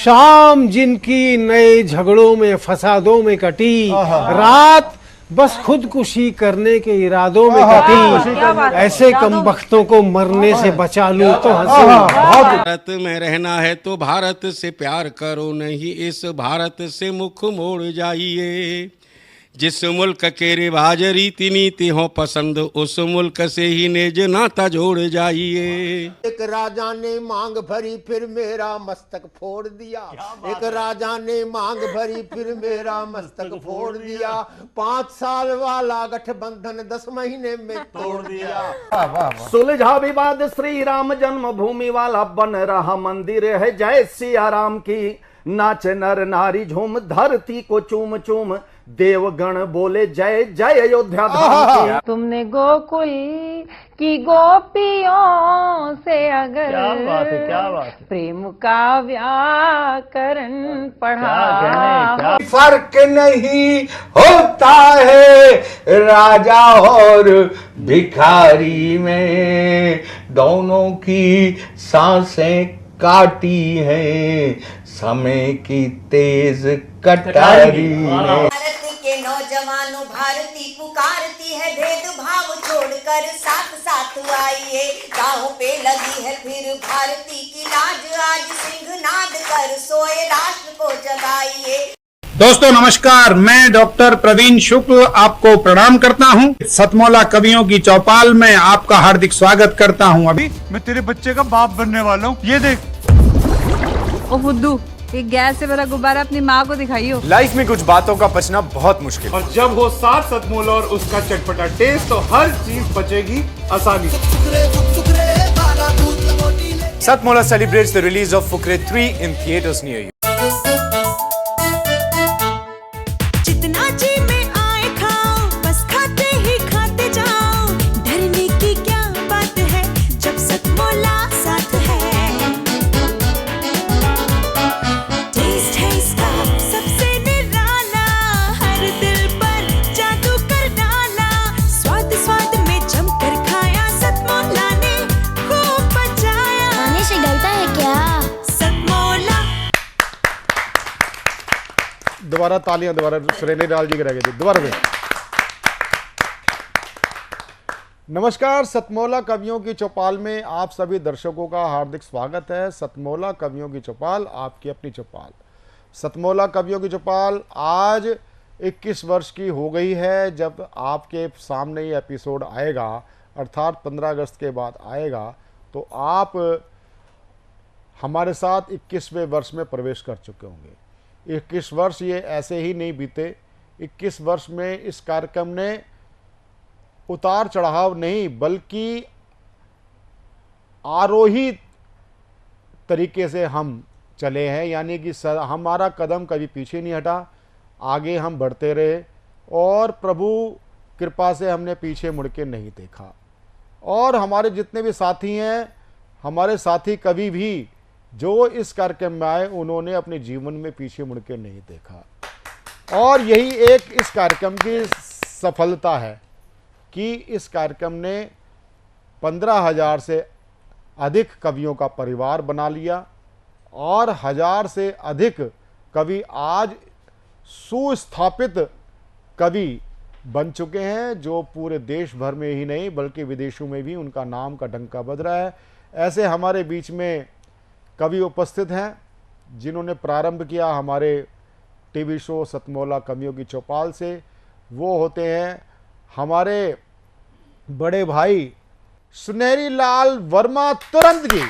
शाम जिनकी नए झगड़ों में फसादों में कटी, रात बस खुदकुशी करने के इरादों में कटी। ऐसे कमबख्तों को मरने से बचा लूं तो हंसूं। भारत में रहना है तो भारत से प्यार करो, नहीं इस भारत से मुख मोड़ जाइए। जिस मुल्क के रिवाज रीति नीति हो पसंद, उस मुल्क से ही नेज नाता जोड़ जाइए। एक राजा ने मांग भरी फिर मेरा मस्तक फोड़ दिया। एक राजा ने मांग भरी फिर मेरा मस्तक फोड़ दिया। 5 साल वाला गठबंधन 10 महीने में तोड़ दिया। सुलझा विवाद श्री राम जन्मभूमि वाला, बन रहा मंदिर है जय सिया राम की। नाच नर नारी झूम धरती को चूम चूम, देवगण बोले जय जय अयोध्या धाम की। तुमने गोकुल की गोपियों से अगर क्या बात है। प्रेम का व्याकरण पढ़ा, फर्क नहीं होता है राजा और भिखारी में, दोनों की सांसें काटी हैं समय की तेज कटारी ने। भारत के नौजवानों भारती पुकारती है, भेदभाव छोड़कर साथ साथ आइए। गाँव पे लगी है फिर भारती की लाज, आज सिंहनाद कर सोए राष्ट्र को जगाइए। दोस्तों नमस्कार, मैं डॉक्टर प्रवीण शुक्ल आपको प्रणाम करता हूं। सतमौला कवियों की चौपाल में आपका हार्दिक स्वागत करता हूं। अभी मैं तेरे बच्चे का बाप बनने वाला हूँ, ये देख। ओ फुद्दू, एक गैस से भरा गुब्बारा अपनी माँ को दिखाइयो। लाइफ में कुछ बातों का बचना बहुत मुश्किल, और जब हो साथ सतमोला और उसका चटपटा टेस्ट, तो हर चीज बचेगी आसानी से। Satmola celebrates the release of Fukre 3 in theaters near you. जितना जी में आए खाओ, बस खाते ही खाते जाओ। डरने की क्या बात है जब सतमोला साथ है। टेस्ट है इसका सबसे निराला, हर दिल पर जादू कर डाला। स्वाद स्वाद में जमकर खाया, सतमोला ने खूब बचाया। खाने से डरता है क्या? सतमोला। दोबारा तालियां, दोबारा सुरेंद्र लाल जी गिरा दोबारा से। नमस्कार, सतमौला कवियों की चौपाल में आप सभी दर्शकों का हार्दिक स्वागत है। सतमौला कवियों की चौपाल, आपकी अपनी चौपाल। सतमौला कवियों की चौपाल आज 21 वर्ष की हो गई है। जब आपके सामने ये एपिसोड आएगा, अर्थात 15 अगस्त के बाद आएगा, तो आप हमारे साथ 21वें वर्ष में प्रवेश कर चुके होंगे। 21 वर्ष ये ऐसे ही नहीं बीते। 21 वर्ष में इस कार्यक्रम ने उतार चढ़ाव नहीं, बल्कि आरोही तरीके से हम चले हैं। यानी कि हमारा कदम कभी पीछे नहीं हटा, आगे हम बढ़ते रहे, और प्रभु कृपा से हमने पीछे मुड़ के नहीं देखा। और हमारे जितने भी साथी हैं, हमारे साथी कभी भी जो इस कार्यक्रम में आए, उन्होंने अपने जीवन में पीछे मुड़ के नहीं देखा। और यही एक इस कार्यक्रम की सफलता है कि इस कार्यक्रम ने 15,000 से अधिक कवियों का परिवार बना लिया, और 1000 से अधिक कवि आज सुस्थापित कवि बन चुके हैं, जो पूरे देश भर में ही नहीं बल्कि विदेशों में भी उनका नाम का डंका बज रहा है। ऐसे हमारे बीच में कवि उपस्थित हैं जिन्होंने प्रारंभ किया हमारे टीवी शो सतमौला कवियों की चौपाल से। वो होते हैं हमारे बड़े भाई सुनहरी लाल वर्मा तुरंत जी।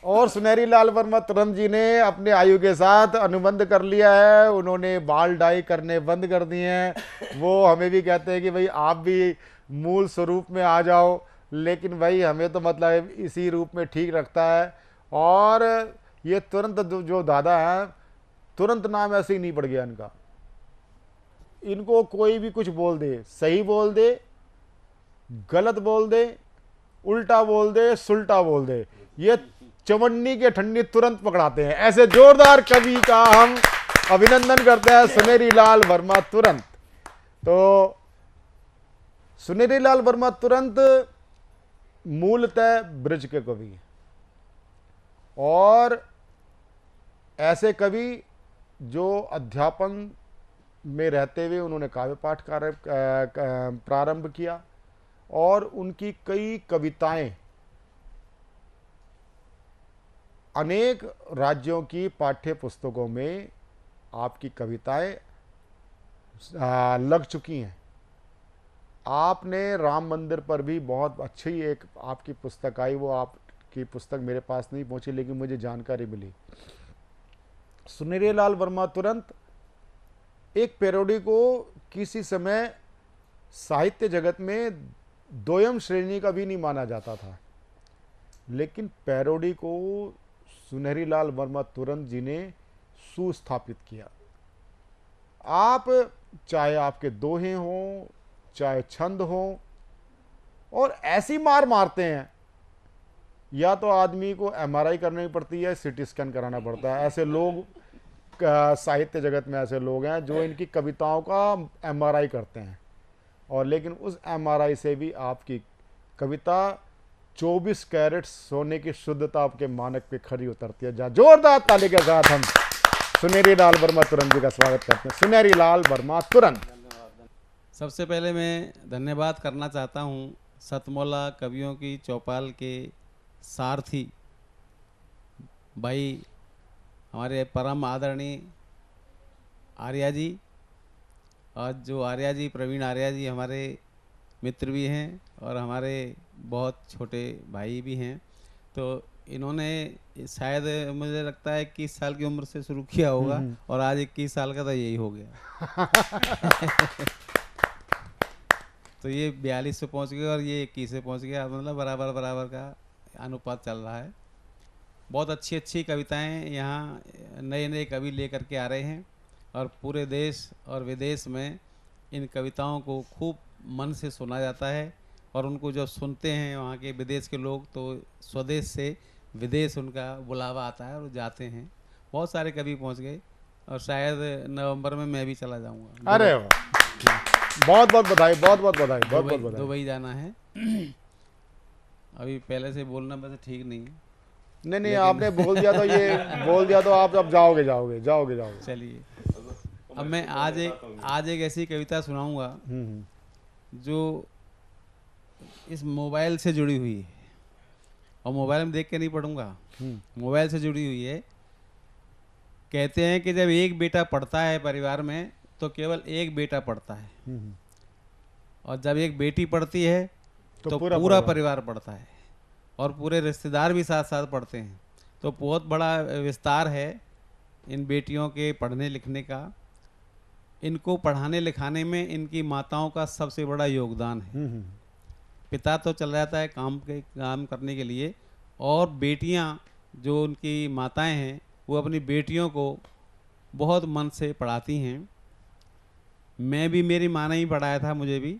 और सुनहरी लाल वर्मा तुरंत जी ने अपने आयु के साथ अनुबंध कर लिया है। उन्होंने बाल डाई करने बंद कर दिए हैं। वो हमें भी कहते हैं कि भाई आप भी मूल स्वरूप में आ जाओ, लेकिन भाई हमें तो मतलब इसी रूप में ठीक रखता है। और ये तुरंत जो दादा हैं, तुरंत नाम ऐसे ही नहीं पड़ गया इनका। इनको कोई भी कुछ बोल दे, सही बोल दे, गलत बोल दे, उल्टा बोल दे, सुल्टा बोल दे, ये चवन्नी के ठंडी तुरंत पकड़ाते हैं। ऐसे जोरदार कवि का हम अभिनंदन करते हैं, सुनहरी लाल वर्मा तुरंत। तो सुनहरी लाल वर्मा तुरंत मूलतः ब्रज के कवि हैं, और ऐसे कवि जो अध्यापन में रहते हुए उन्होंने काव्य पाठ कार्य प्रारंभ किया और उनकी कई कविताएं अनेक राज्यों की पाठ्य पुस्तकों में आपकी कविताएं लग चुकी हैं। आपने राम मंदिर पर भी बहुत अच्छी एक आपकी पुस्तक आई, वो आपकी पुस्तक मेरे पास नहीं पहुंची लेकिन मुझे जानकारी मिली। सुनेरी लाल वर्मा तुरंत एक पैरोडी को किसी समय साहित्य जगत में दोयम श्रेणी का भी नहीं माना जाता था, लेकिन पैरोडी को सुनहरी लाल वर्मा तुरंत जी ने सुस्थापित किया। आप चाहे आपके दोहे हों, चाहे छंद हों, और ऐसी मार मारते हैं, या तो आदमी को एमआरआई करनी पड़ती है, सीटी स्कैन कराना पड़ता है। ऐसे लोग साहित्य जगत में ऐसे लोग हैं जो इनकी कविताओं का एमआरआई करते हैं, और लेकिन उस एमआरआई से भी आपकी कविता 24 कैरेट सोने की शुद्धता आपके मानक पे खरी उतरती है। जहाँ जोरदार ताली के साथ हम सुनेरी लाल वर्मा तुरंत जी का स्वागत करते हैं। सुनेरी लाल वर्मा तुरंत। सबसे पहले मैं धन्यवाद करना चाहता हूँ सतमौला कवियों की चौपाल के सारथी भाई हमारे परम आदरणीय आर्या जी, और जो आर्या जी प्रवीण आर्या जी हमारे मित्र भी हैं और हमारे बहुत छोटे भाई भी हैं। तो इन्होंने शायद मुझे लगता है 21 साल की उम्र से शुरू किया होगा और आज 21 साल का तो यही हो गया। तो ये 42 पे पहुंच गए और ये 21 पे पहुंच गया, मतलब बराबर बराबर का अनुपात चल रहा है। बहुत अच्छी अच्छी कविताएं यहाँ नए नए कवि लेकर के आ रहे हैं और पूरे देश और विदेश में इन कविताओं को खूब मन से सुना जाता है, और उनको जब सुनते हैं वहाँ के विदेश के लोग तो स्वदेश से विदेश उनका बुलावा आता है और जाते हैं। बहुत सारे कवि पहुँच गए और शायद नवंबर में मैं भी चला जाऊँगा। अरे बहुत बहुत बधाई, बहुत बहुत बधाई, बहुत बहुत बधाई। दुबई जाना है। अभी पहले से बोलना वैसे ठीक नहीं है। नहीं आपने बोल दिया तो ये बोल दिया तो आप अब जाओगे। चलिए अब मैं आज एक ऐसी कविता सुनाऊंगा जो इस मोबाइल से जुड़ी हुई है, और मोबाइल में देख के नहीं पढ़ूंगा, मोबाइल से जुड़ी हुई है। कहते हैं कि जब एक बेटा पढ़ता है परिवार में तो केवल एक बेटा पढ़ता है, और जब एक बेटी पढ़ती है तो पूरा परिवार पढ़ता है, और पूरे रिश्तेदार भी साथ साथ पढ़ते हैं। तो बहुत बड़ा विस्तार है इन बेटियों के पढ़ने लिखने का। इनको पढ़ाने लिखाने में इनकी माताओं का सबसे बड़ा योगदान है। पिता तो चला जाता है काम करने के लिए, और बेटियां जो उनकी माताएं हैं वो अपनी बेटियों को बहुत मन से पढ़ाती हैं। मैं भी, मेरी माँ ने ही पढ़ाया था मुझे भी,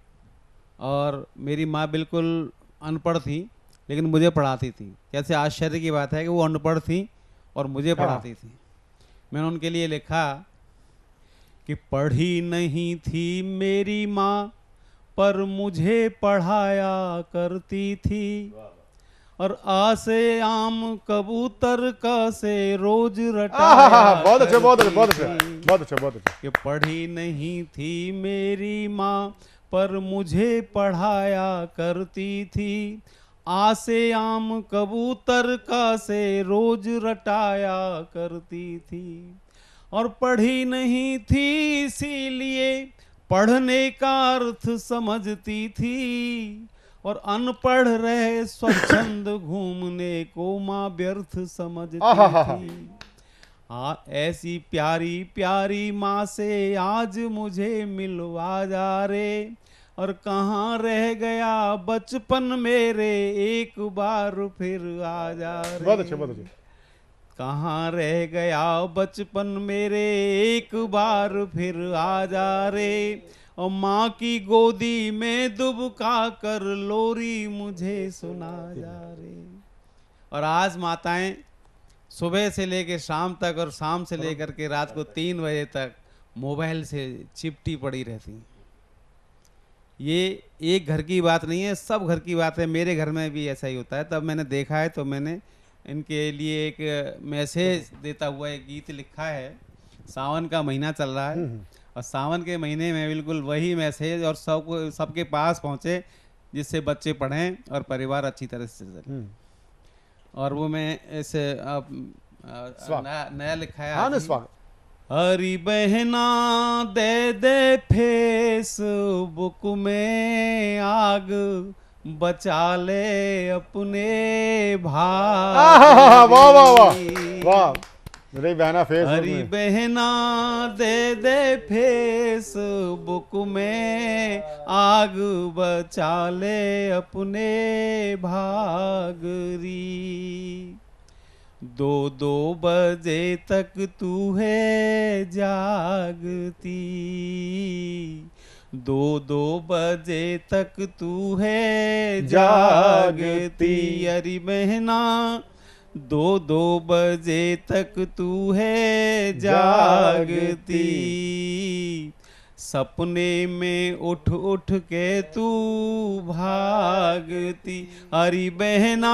और मेरी माँ बिल्कुल अनपढ़ थी लेकिन मुझे पढ़ाती थी। कैसे आश्चर्य की बात है कि वो अनपढ़ थी और मुझे पढ़ाती थी। मैंने उनके लिए लिखा कि पढ़ी नहीं थी मेरी माँ पर मुझे पढ़ाया करती थी, और आ से आम कबूतर का से रोज रटाया। बहुत अच्छे, बहुत अच्छे, बहुत अच्छे, बहुत अच्छे, बहुत अच्छे। कि पढ़ी नहीं थी मेरी माँ पर मुझे पढ़ाया करती थी, आ से आम कबूतर का से रोज रटाया करती थी। और पढ़ी नहीं थी इसीलिए पढ़ने का अर्थ समझती थी, और अनपढ़ रहे स्वच्छंद घूमने को माँ व्यर्थ समझती थी। ऐसी प्यारी प्यारी माँ से आज मुझे मिलवा जा रे, और कहाँ रह गया बचपन मेरे एक बार फिर आ जा रे। बहुत अच्छे, बहुत अच्छे। कहाँ रह गया बचपन मेरे एक बार फिर आ जा रे, और माँ की गोदी में दुबका कर लोरी मुझे सुना जा रे। और आज माताएं सुबह से लेकर शाम तक और शाम से लेकर के रात को 3 बजे तक मोबाइल से चिपटी पड़ी रहती। ये एक घर की बात नहीं है, सब घर की बात है। मेरे घर में भी ऐसा ही होता है। तब मैंने देखा है तो मैंने इनके लिए एक मैसेज देता हुआ एक गीत लिखा है। सावन का महीना चल रहा है और सावन के महीने में बिल्कुल वही मैसेज और सबके पास पहुँचे जिससे बच्चे पढ़ें और परिवार अच्छी तरह से चले। और वो मैं इसे नया लिखा है। हाँ स्वागत। हरी बहना दे दे फेसबुक में आग, बचा ले अपने भाई। वाह वाह वाह वाह, मेरी बहना फेसबुक हरी में। बहना दे दे फेसबुक में आग, बचा ले अपने भागरी। 2-2 बजे तक तू है जागती, 2-2 बजे तक तू है जागती। अरे बहना 2-2 बजे तक तू है जागती, सपने में उठ उठ के तू भागती। अरे बहना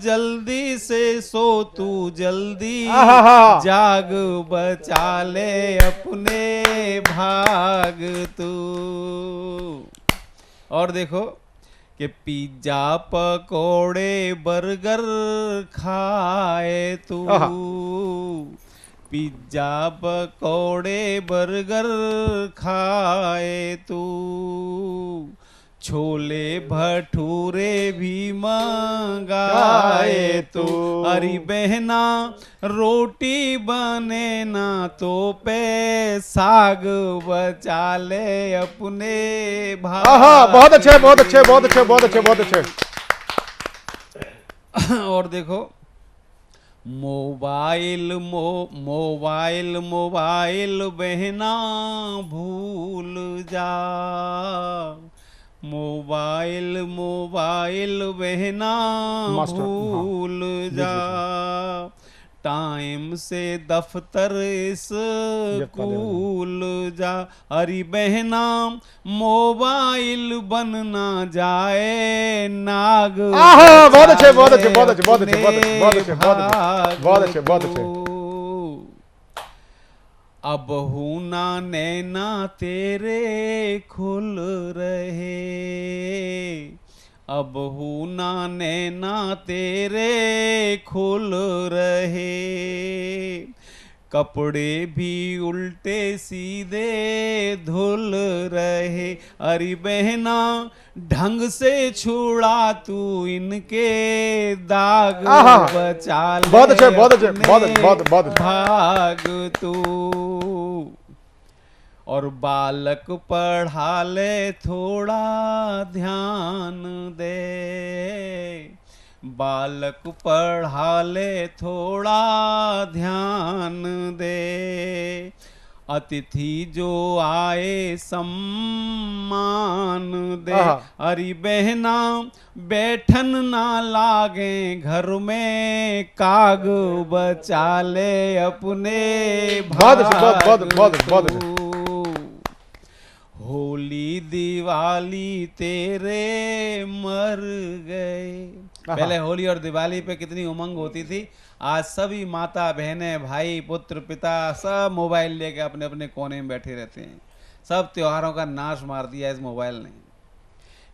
जल्दी से सो तू, जल्दी जाग, बचा ले अपने भाग तू। और देखो कि पिज्जा पकोड़े बर्गर खाए तू, पिज्जा पकोड़े बर्गर खाए तू, छोले भटूरे भी मंगाए तू। अरे बहना रोटी बने ना तो पे साग, बचा ले अपने भाग। बहुत अच्छे बहुत अच्छे बहुत अच्छे बहुत अच्छे बहुत अच्छे। और देखो मोबाइल मोबाइल बहना भूल जा, मोबाइल बहना भूल जा, टाइम से दफ्तर स्कूल जा। अरे बहना मोबाइल बन ना जाए नाग। बहुत अच्छे बहुत अच्छे बहुत अच्छे बहुत अच्छे बहुत अच्छे बहुत अच्छे बहुत अच्छे बहुत अच्छे। अब हूना नैना तेरे खुल रहे, अब हूना नैना तेरे खुल रहे, कपड़े भी उल्टे सीधे धुल रहे। अरे बहना ढंग से छुड़ा तू इनके दाग, बचा ले बहुत अच्छे बहुत अच्छे बहुत भाग तू। और बालक पढ़ा ले थोड़ा ध्यान दे, बालक पढ़ा ले थोड़ा ध्यान दे, अतिथि जो आए सम्मान दे। अरे बहना बैठन ना लागे घर में काग, बचा ले अपने भाग। होली दिवाली तेरे मर गए। पहले होली और दिवाली पे कितनी उमंग होती थी, आज सभी माता बहनें भाई पुत्र पिता सब मोबाइल लेके अपने अपने कोने में बैठे रहते हैं। सब त्योहारों का नाश मार दिया इस मोबाइल ने।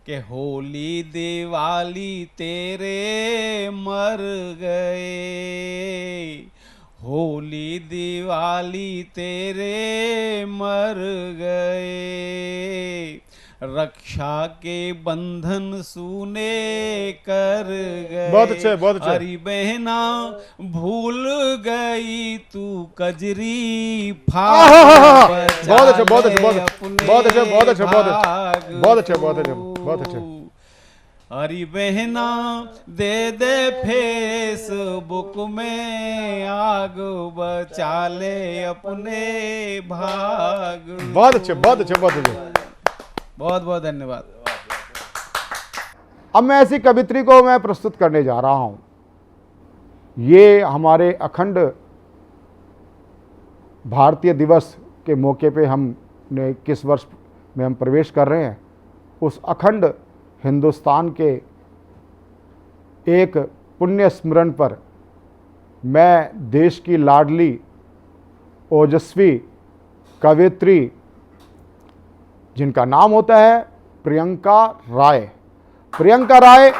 कि होली दिवाली तेरे मर गए, होली दिवाली तेरे मर गए, रक्षा के बंधन सूने कर गए। बहुत अच्छे बहुत अच्छे। अरे बहना भूल गई तू कजरी बहुत अच्छे बहुत अच्छे बहुत अच्छे बहुत अच्छे बहुत अच्छे बहुत अच्छे बहुत अच्छे बहुत अच्छे। अरे बहना दे दे फेसबुक में आग, बचा ले अपने भाग। बहुत अच्छे बहुत अच्छे बहुत अच्छे। बहुत बहुत धन्यवाद। अब मैं ऐसी कवित्री को मैं प्रस्तुत करने जा रहा हूं। ये हमारे अखंड भारतीय दिवस के मौके पे हमने किस वर्ष में हम प्रवेश कर रहे हैं, उस अखंड हिंदुस्तान के एक पुण्य स्मरण पर मैं देश की लाडली ओजस्वी कवयित्री जिनका नाम होता है प्रियंका राय। प्रियंका राय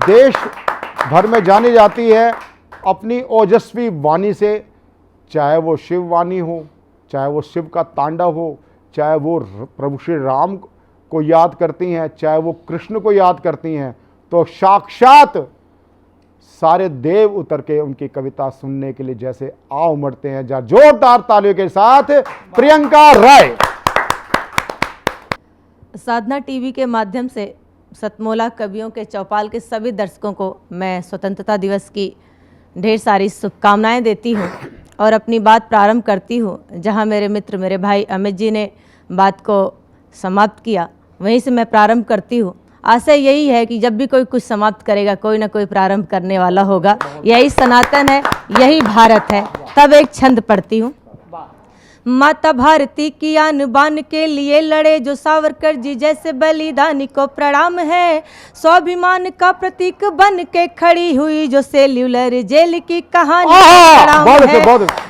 देश भर में जानी जाती है अपनी ओजस्वी वाणी से, चाहे वो शिव वाणी हो, चाहे वो शिव का तांडव हो, चाहे वो प्रभु श्री राम को याद करती हैं, चाहे वो कृष्ण को याद करती हैं, तो साक्षात सारे देव उतर के उनकी कविता सुनने के लिए जैसे आ उमड़ते हैं। जहाँ जोरदार तालियों के साथ प्रियंका राय। साधना टीवी के माध्यम से सतमोला कवियों के चौपाल के सभी दर्शकों को मैं स्वतंत्रता दिवस की ढेर सारी शुभकामनाएं देती हूं और अपनी बात प्रारंभ करती हूं जहां मेरे मित्र मेरे भाई अमित जी ने बात को समाप्त किया, वहीं से मैं प्रारंभ करती हूं। आशा यही है कि जब भी कोई कुछ समाप्त करेगा कोई ना कोई प्रारंभ करने वाला होगा। यही सनातन है, यही भारत है। तब एक छंद पढ़ती हूँ। माता भारती की आन बान के लिए लड़े जो सावरकर जी जैसे बलिदानी को प्रणाम है। स्वाभिमान का प्रतीक बन के खड़ी हुई जो सेल्यूलर जेल की कहानी को प्रणाम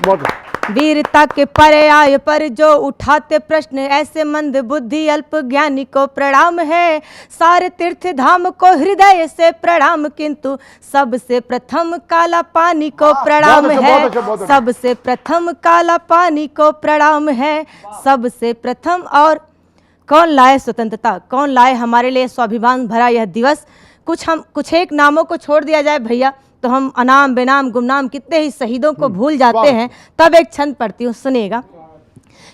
है। वीरता के पर्याय पर जो उठाते प्रश्न ऐसे मंद बुद्धि अल्प ज्ञानी को प्रणाम है। सारे तीर्थ धाम को हृदय से प्रणाम किंतु सबसे प्रथम काला पानी को प्रणाम है। सबसे प्रथम काला पानी को प्रणाम है। सबसे प्रथम। और कौन लाए स्वतंत्रता, कौन लाए हमारे लिए स्वाभिमान भरा यह दिवस। कुछ एक नामों को छोड़ दिया जाए भैया तो हम अनाम बेनाम गुमनाम कितने ही शहीदों को भूल जाते हैं। तब एक छंद पढ़ती हूँ, सुनिएगा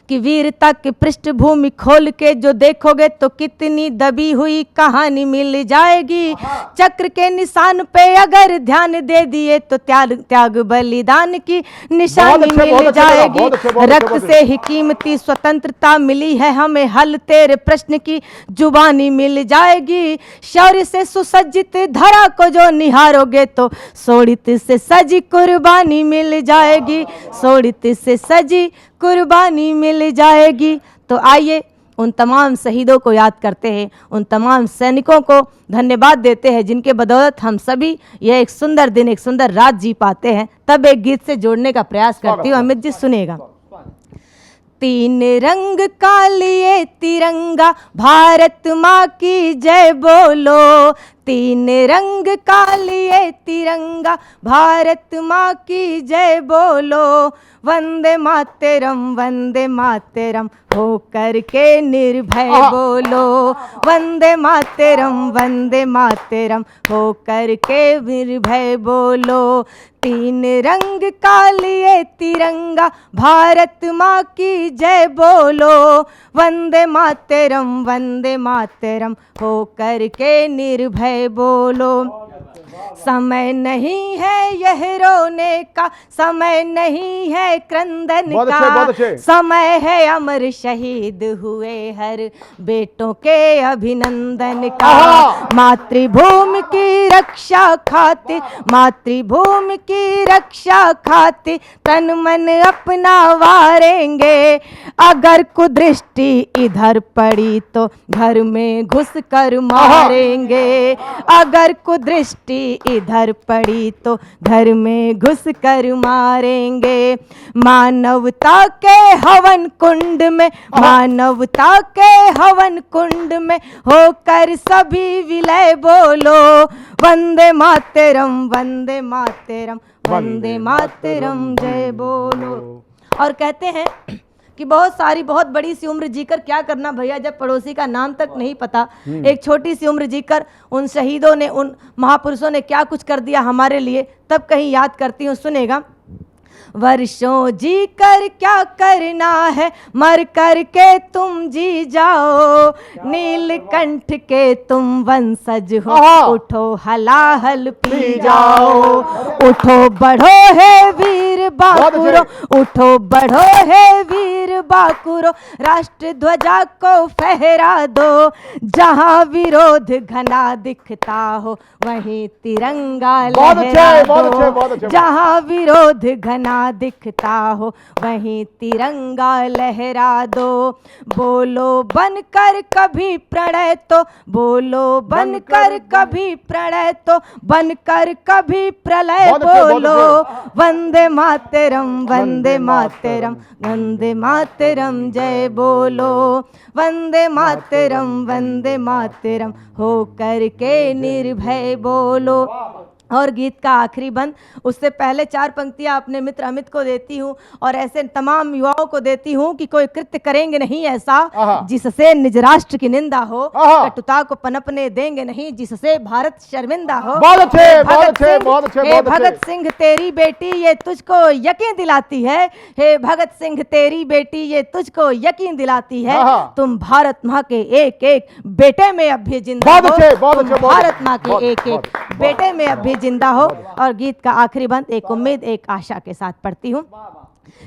कि वीरता की पृष्ठभूमि खोल के जो देखोगे तो कितनी दबी हुई कहानी मिल जाएगी। चक्र के निशान पे अगर ध्यान दे दिए तो त्याग बलिदान की निशानी मिल जाएगी। रक्त से ही कीमती स्वतंत्रता मिली है हमें, हल तेरे प्रश्न की जुबानी मिल जाएगी। शौर्य से सुसज्जित धरा को जो निहारोगे तो शोणित से सजी कुर्बानी मिल जाएगी। शोणित से सजी कुर्बानी मिल जाएगी। तो आइए उन तमाम शहीदों को याद करते हैं, उन तमाम सैनिकों को धन्यवाद देते हैं जिनके बदौलत हम सभी यह एक सुंदर दिन, एक सुंदर रात जी पाते हैं। तब एक गीत से जोड़ने का प्रयास करती हूँ। अमित जी सुनिएगा। तीन रंग का लिए तिरंगा भारत माँ की जय बोलो। तीन रंग का लिए तिरंगा भारत माँ की जय बोलो। वंदे मातरम हो करके निर्भय बोलो। वंदे मातरम हो करके निर्भय बोलो। तीन रंग का लिए तिरंगा भारत माँ की जय बोलो। वंदे मातरम हो करके निर्भय बोलो। समय नहीं है यह रोने का, समय नहीं है क्रंदन का, समय है अमर शहीद हुए हर बेटों के अभिनंदन का। मातृभूमि की रक्षा खातिर, मातृभूमि की रक्षा खातिर तन मन अपना वारेंगे। अगर कुदृष्टि इधर पड़ी तो घर में घुस कर मारेंगे। अगर कुदृष्टि इधर पड़ी तो घर में घुस कर मारेंगे। मानवता के हवन कुंड में, मानवता के हवन कुंड में होकर सभी विलय बोलो। वंदे मातरम, वंदे मातरम, वंदे मातरम जय बोलो। और कहते हैं कि बहुत बड़ी सी उम्र जीकर क्या करना भैया जब पड़ोसी का नाम तक नहीं पता। एक छोटी सी उम्र जीकर उन शहीदों ने, उन महापुरुषों ने क्या कुछ कर दिया हमारे लिए, तब कहीं याद करती हूँ। सुनेगा। वर्षों जी कर क्या करना है, मर कर के तुम जी जाओ। नीलकंठ के तुम वंशज हो, उठो हलाहल पी जाओ। उठो बढ़ो है वीर बाकुरो, उठो बढ़ो है वीर बाकुरो। राष्ट्र ध्वजा को फहरा दो, जहाँ विरोध घना दिखता हो वहीं तिरंगा लहरा दो। जहाँ विरोध घना बना दिखता हो वहीं तिरंगा लहरा दो। बोलो बनकर कभी प्रणय तो, बोलो बनकर कभी प्रणय तो, बनकर कभी प्रलय बोलो। वंदे मातरम, वंदे मातरम, वंदे मातरम जय बोलो। वंदे मातरम, वंदे मातरम हो करके निर्भय बोलो। और गीत का आखिरी बंद, उससे पहले 4 पंक्तियां अपने मित्र अमित को देती हूँ और ऐसे तमाम युवाओं को देती हूँ कि कोई कृत्य करेंगे नहीं ऐसा जिससे निज राष्ट्र की निंदा हो, कटुता को पनपने देंगे नहीं जिससे भारत शर्मिंदा हो। बहुत अच्छे, बहुत अच्छे, बहुत अच्छे, हे भगत सिंह तेरी बेटी ये तुझको यकीन दिलाती है, हे भगत सिंह तेरी बेटी ये तुझको यकीन दिलाती है, तुम भारत माँ के एक एक बेटे में अब भी जिंदा हो, भारत माँ के एक एक बेटे में अब भी जिंदा हो। और गीत का आखिरी बंद एक उम्मीद एक आशा के साथ पढ़ती हूँ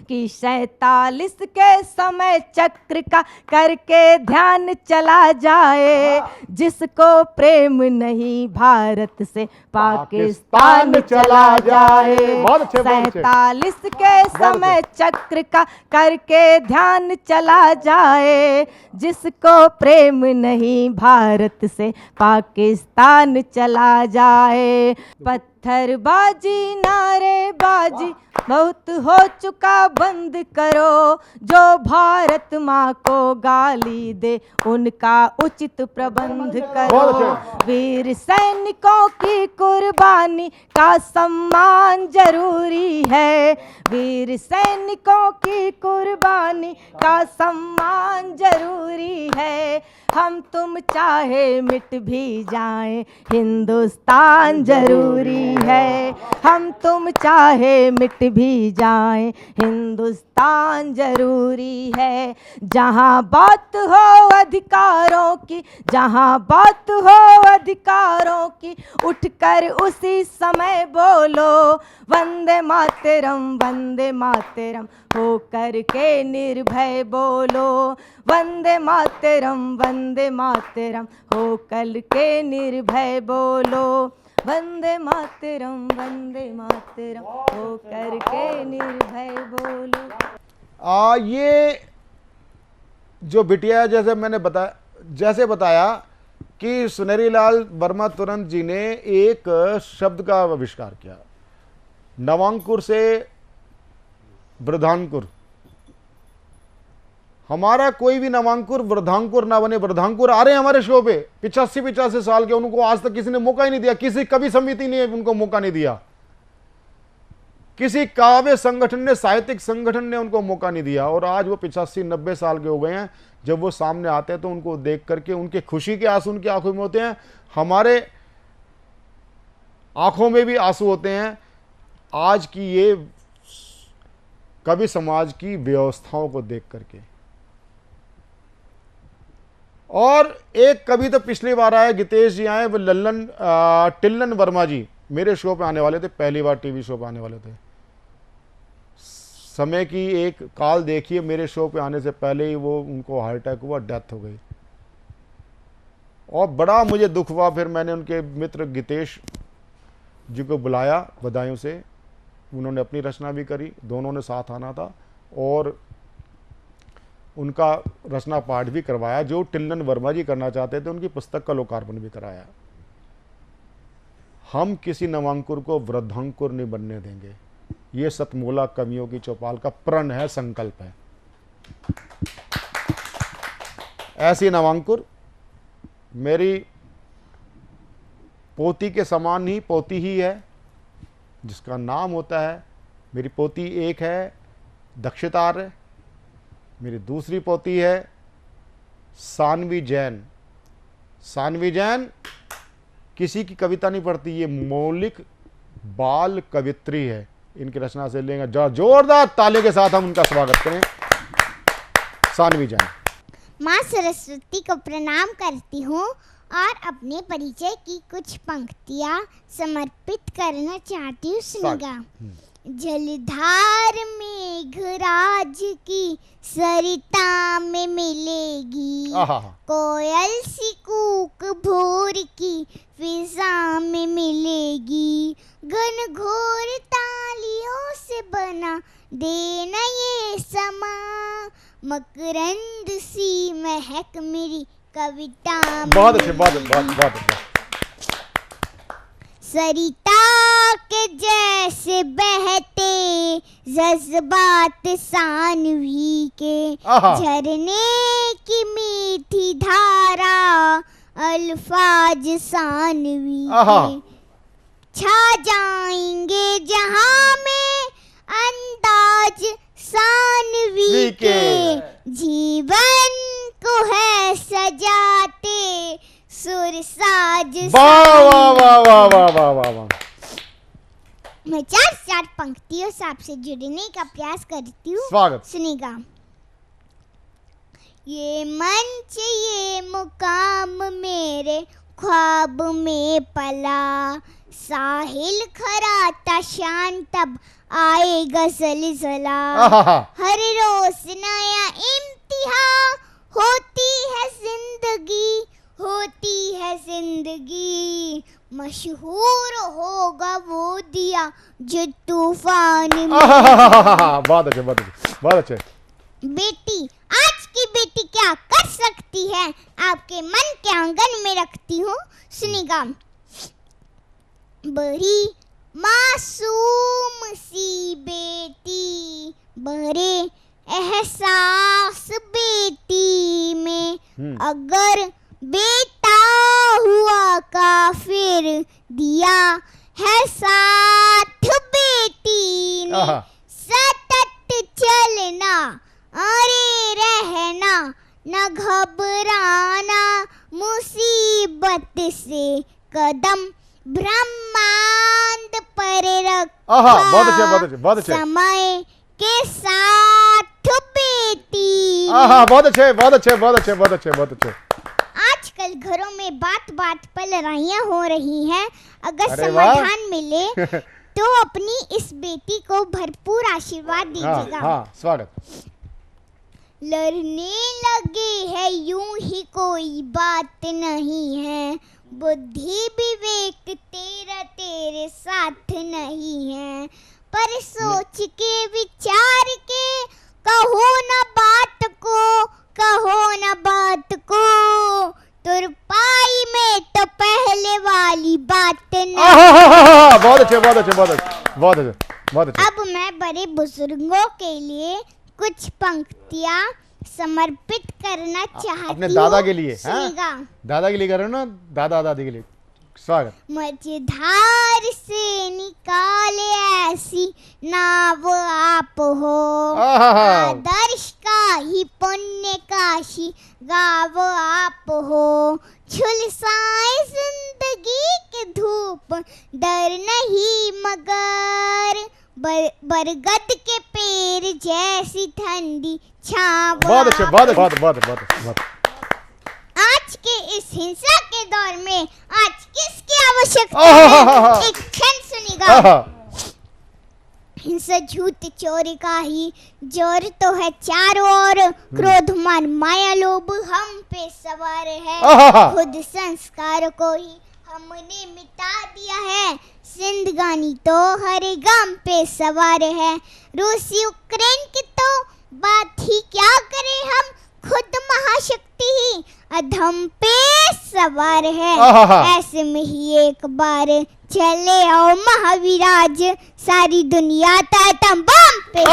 कि 47 के समय चक्र का करके ध्यान चला जाए, जिसको प्रेम नहीं भारत से पाकिस्तान चला जाए। 47 के समय चक्र का करके ध्यान चला जाए, जिसको प्रेम नहीं भारत से पाकिस्तान चला जाए। पत्थरबाजी नारेबाजी बहुत हो चुका बंद करो, जो भारत माँ को गाली दे उनका उचित प्रबंध करो। वीर सैनिकों की कुर्बानी का सम्मान जरूरी है, वीर सैनिकों की कुर्बानी का सम्मान जरूरी है। हम तुम चाहे मिट भी जाएं हिंदुस्तान जरूरी है, हम तुम चाहे मिट भी जाएं हिंदुस्तान जरूरी है। जहाँ बात हो अधिकारों की, जहाँ बात हो अधिकारों की, उठकर उसी समय बोलो वंदे मातरम, वंदे मातरम हो करके निर्भय बोलो। वंदे मातरम, वंदे मातरम हो कल के निर्भय बोलो। वंदे मातरम, वंदे मातरम हो करके निर्भय बोलो। ये जो बिटिया जैसे बताया कि सुनहरी लाल वर्मा तुरंत जी ने एक शब्द का आविष्कार किया, नवांकुर से वृद्धांकुर। हमारा कोई भी नवांकुर वृद्धांकुर ना बने। वृद्धांकुर आ रहे हैं हमारे शो पे 85 साल के, उनको आज तक किसी ने मौका ही नहीं दिया, किसी कवि समिति ने उनको मौका नहीं दिया, किसी काव्य संगठन ने, साहित्यिक संगठन ने उनको मौका नहीं दिया। और आज वो 85-90 साल के हो गए हैं। जब वो सामने आते हैं तो उनको देख करके उनके खुशी के आंसू उनकी आंखों में होते हैं, हमारे आंखों में भी आंसू होते हैं। आज की ये कवि समाज की व्यवस्थाओं को देख करके। और एक कवि तो पिछली बार आए, गितेश जी आए, वो टिल्लन वर्मा जी मेरे शो पे आने वाले थे, पहली बार टीवी शो पे आने वाले थे। समय की एक काल देखिए, मेरे शो पे आने से पहले ही वो उनको हार्ट अटैक हुआ, डेथ हो गई। और बड़ा मुझे दुख हुआ। फिर मैंने उनके मित्र गितेश जी को बुलाया बधाइयों से, उन्होंने अपनी रचना भी करी, दोनों ने साथ आना था और उनका रचना पाठ भी करवाया जो टिल्लन वर्मा जी करना चाहते थे। उनकी पुस्तक का लोकार्पण भी कराया। हम किसी नवांकुर को वृद्धांकुर नहीं बनने देंगे। ये सतमोला कवियों की चौपाल का प्रण है, संकल्प है। ऐसी नवांकुर मेरी पोती के समान ही पोती ही है, जिसका नाम होता है, मेरी पोती एक है दक्षितार्य, मेरी दूसरी पोती है सानवी जैन। सानवी जैन किसी की कविता नहीं पढ़ती, ये मौलिक बाल कवित्री है। इनकी रचना से लेंगे जोरदार ताले के साथ हम उनका स्वागत करें। सानवी जैन। माँ सरस्वती को प्रणाम करती हूँ और अपने परिचय की कुछ पंक्तियाँ समर्पित करना चाहती हूँ। सुनिएगा। जलधार में मेघराज की सरिता में मिलेगी, कोयल सी कूक भोर की फिजा में मिलेगी, घनघोर तालियों से बना देना ये समा, मकरंद सी महक मेरी कविता में। बहुत अच्छे, बहुत अच्छे। सरिता के जैसे बहते जज्बात सानवी के, झरने की मीठी धारा अल्फाज सानवी के, छा जाएंगे जहां में अंदाज सानवी के, जीवन को है सजाते सुरसाज। वाह वाह वाह वाह वाह वाह वाह वाह। मैं चार पंक्तियों से आपसे जुड़ने का प्रयास करती हूँ। स्वागत। सुनिएगा। ये मंच ये मुकाम मेरे ख्वाब में पला, साहिल खराता शान तब आएगा ज़लज़ला, हर रोज नया इम्तिहान होती है जिंदगी, होती है जिंदगी, मशहूर होगा वो दिया जो तूफान में। बहुत अच्छे, बहुत अच्छे, बहुत अच्छे। बेटी, आज की बेटी क्या कर सकती है, आपके मन के आंगन में रखती हूँ। सुनिएगा। बड़ी मासूम सी बेटी, बड़े एहसास बेटी में, अगर बेटा हुआ काफिर दिया है साथ बेटी ने, सतत चलना अरे रहना न घबराना, मुसीबत से कदम ब्रह्मांड पर रखा, बहुत अच्छे, बहुत अच्छे, बहुत अच्छे। समय के साथ बेटी। बहुत अच्छे, बहुत अच्छे, बहुत अच्छे, बहुत अच्छे, बहुत अच्छे। आजकल घरों में बात बात पर लड़ाइयाँ हो रही हैं, अगर समाधान मिले तो अपनी इस बेटी को भरपूर आशीर्वाद दीजिएगा। स्वागत। लड़ने लगे है यूं ही कोई बात नहीं है, बुद्धि विवेक तेरा तेरे साथ नहीं है, पर सोच के विचार के कहो न बात को, कहो न बात को, तुरपाई में तो पहले वाली बात नहीं। बहुत अच्छे, बहुत अच्छे, बहुत अच्छे, बहुत अच्छे, बहुत अच्छे। अब मैं बड़े बुजुर्गों के लिए कुछ पंक्तियाँ समर्पित करना चाहती हूँ। अपने दादा के लिए? सुनिएगा। दादा के लिए कर रहे हो ना, दादा दादी के लिए। स्वागत। मझधार से निकाले ऐसी नाव आप हो, आदर्श का ही पुण्य काशी गाव आप हो, झुलसाए जिंदगी के धूप डर नहीं मगर, बरगद के पेड़ जैसी ठंडी छाव। बहुत अच्छे, बहुत बहुत बहुत बहुत। आज के इस हिंसा के दौर में आज किसकी आवश्यकता है? एक क्षण सुनिएगा। हिंसा झूठ चोरी का ही जोर तो है चारों ओर, क्रोध मान माया लोभ हम पे सवार है, खुद संस्कार को ही हमने मिटा दिया है, जिंदगानी तो हर गम पे सवार है, रूस यूक्रेन की तो बात ही क्या करें हम, खुद महाशक्ति ही अधम पे सवार है, ऐसे में ही एक बार चले आओ महाविराज, सारी दुनिया तातम बम पे।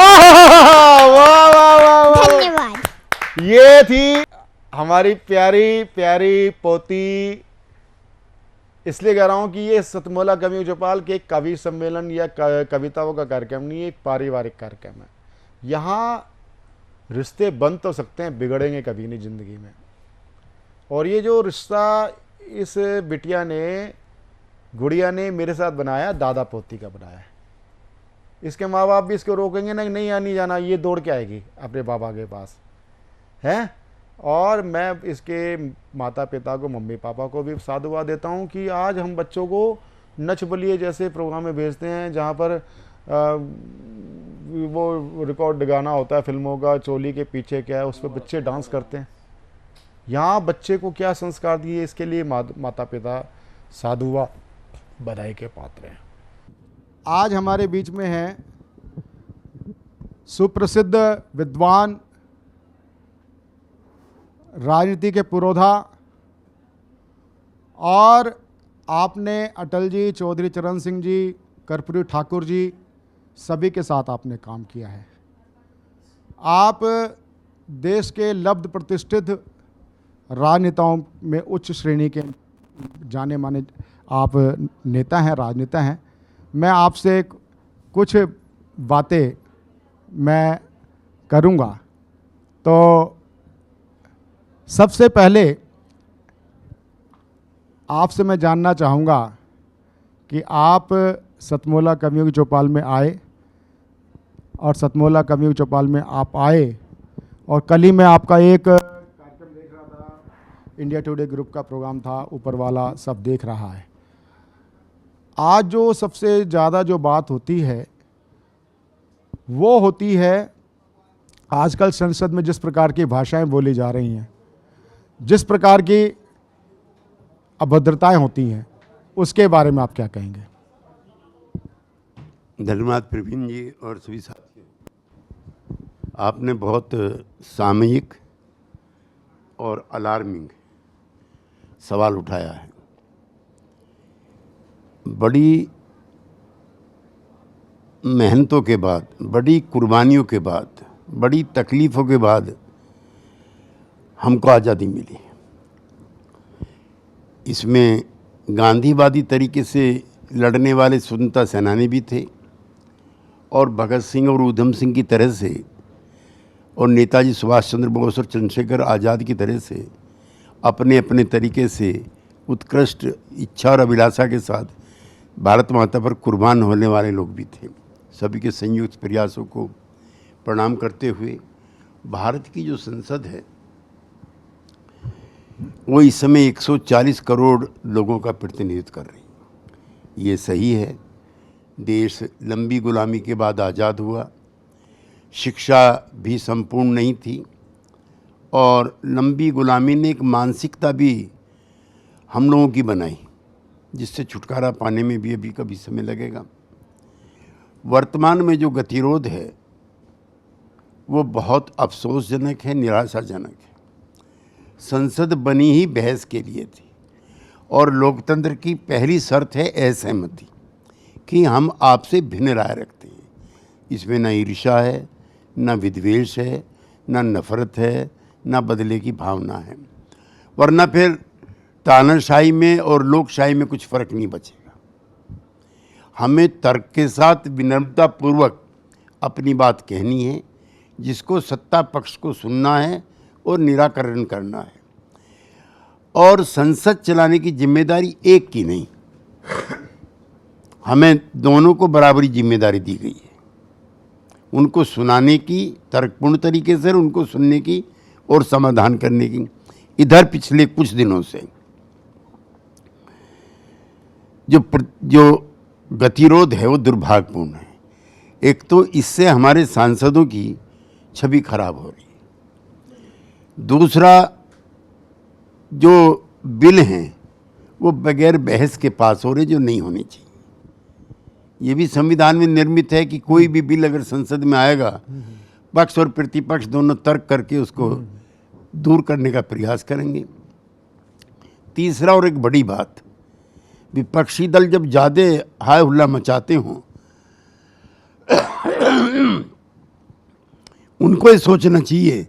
धन्यवाद। ये थी हमारी प्यारी प्यारी पोती। इसलिए कह रहा हूँ कि ये सतमोला कवियों चौपाल के कवि सम्मेलन या कविताओं का कार्यक्रम नहीं, एक पारिवारिक कार्यक्रम है। यहाँ रिश्ते बन तो सकते हैं, बिगड़ेंगे कभी नहीं ज़िंदगी में। और ये जो रिश्ता इस बिटिया ने, गुड़िया ने मेरे साथ बनाया, दादा पोती का बनाया है। इसके माँ बाप भी इसको रोकेंगे ना, नहीं आनी जाना, ये दौड़ के आएगी अपने बाबा के पास है। और मैं इसके माता पिता को, मम्मी पापा को भी साधुवाद देता हूँ कि आज हम बच्चों को नच बलिए जैसे प्रोग्राम में भेजते हैं, जहाँ पर वो रिकॉर्ड गाना होता है फिल्मों का, चोली के पीछे क्या है, उस पर बच्चे डांस करते हैं। यहाँ बच्चे को क्या संस्कार दिए, इसके लिए माता पिता साधुवाद बधाई के पात्र हैं। आज हमारे बीच में हैं सुप्रसिद्ध विद्वान, राजनीति के पुरोधा, और आपने अटल जी, चौधरी चरण सिंह जी, कर्पूरी ठाकुर जी, सभी के साथ आपने काम किया है। आप देश के लब्ध प्रतिष्ठित राजनेताओं में उच्च श्रेणी के जाने माने आप नेता हैं, राजनेता हैं। मैं आपसे कुछ बातें मैं करूंगा। तो सबसे पहले आपसे मैं जानना चाहूँगा कि आप सतमोला कवियों की चौपाल में आए, और सतमोला कवियों की चौपाल में आप आए, और कल ही मैं आपका एक कार्यक्रम देख रहा था, इंडिया टुडे ग्रुप का प्रोग्राम था, ऊपर वाला सब देख रहा है। आज जो सबसे ज़्यादा जो बात होती है वो होती है आजकल संसद में जिस प्रकार की भाषाएं बोली जा रही हैं, जिस प्रकार की अभद्रताएं होती हैं, उसके बारे में आप क्या कहेंगे? धन्यवाद प्रवीण जी और सभी साथियों। आपने बहुत सामयिक और अलार्मिंग सवाल उठाया है। बड़ी मेहनतों के बाद, बड़ी कुर्बानियों के बाद, बड़ी तकलीफ़ों के बाद हमको आज़ादी मिली। इसमें गांधीवादी तरीके से लड़ने वाले स्वतंत्रता सेनानी भी थे, और भगत सिंह और ऊधम सिंह की तरह से, और नेताजी सुभाष चंद्र बोस और चंद्रशेखर आज़ाद की तरह से अपने अपने तरीके से उत्कृष्ट इच्छा और अभिलाषा के साथ भारत माता पर कुर्बान होने वाले लोग भी थे। सभी के संयुक्त प्रयासों को प्रणाम करते हुए भारत की जो संसद है वो इस समय 140 करोड़ लोगों का प्रतिनिधित्व कर रही है। ये सही है। देश लंबी गुलामी के बाद आज़ाद हुआ, शिक्षा भी संपूर्ण नहीं थी, और लंबी गुलामी ने एक मानसिकता भी हम लोगों की बनाई, जिससे छुटकारा पाने में भी अभी कभी समय लगेगा। वर्तमान में जो गतिरोध है वो बहुत अफसोसजनक है, निराशाजनक है। संसद बनी ही बहस के लिए थी, और लोकतंत्र की पहली शर्त है असहमति, कि हम आपसे भिन्न राय रखते हैं। इसमें न ईर्ष्या है, न विद्वेष है, न नफरत है, न बदले की भावना है, वरना फिर तानाशाही में और लोकशाही में कुछ फ़र्क नहीं बचेगा। हमें तर्क के साथ विनम्रतापूर्वक अपनी बात कहनी है, जिसको सत्ता पक्ष को सुनना है और निराकरण करना है। और संसद चलाने की जिम्मेदारी एक की नहीं, हमें दोनों को बराबरी जिम्मेदारी दी गई है। उनको सुनाने की, तर्कपूर्ण तरीके से उनको सुनने की और समाधान करने की। इधर पिछले कुछ दिनों से जो गतिरोध है वो दुर्भाग्यपूर्ण है। एक तो इससे हमारे सांसदों की छवि खराब हो रही है, दूसरा जो बिल हैं वो बगैर बहस के पास हो रहे, जो नहीं होनी चाहिए। ये भी संविधान में निर्मित है कि कोई भी बिल अगर संसद में आएगा, पक्ष और प्रतिपक्ष दोनों तर्क करके उसको दूर करने का प्रयास करेंगे। तीसरा और एक बड़ी बात, विपक्षी दल जब ज़्यादा हाय हुल्ला मचाते हों, उनको ये सोचना चाहिए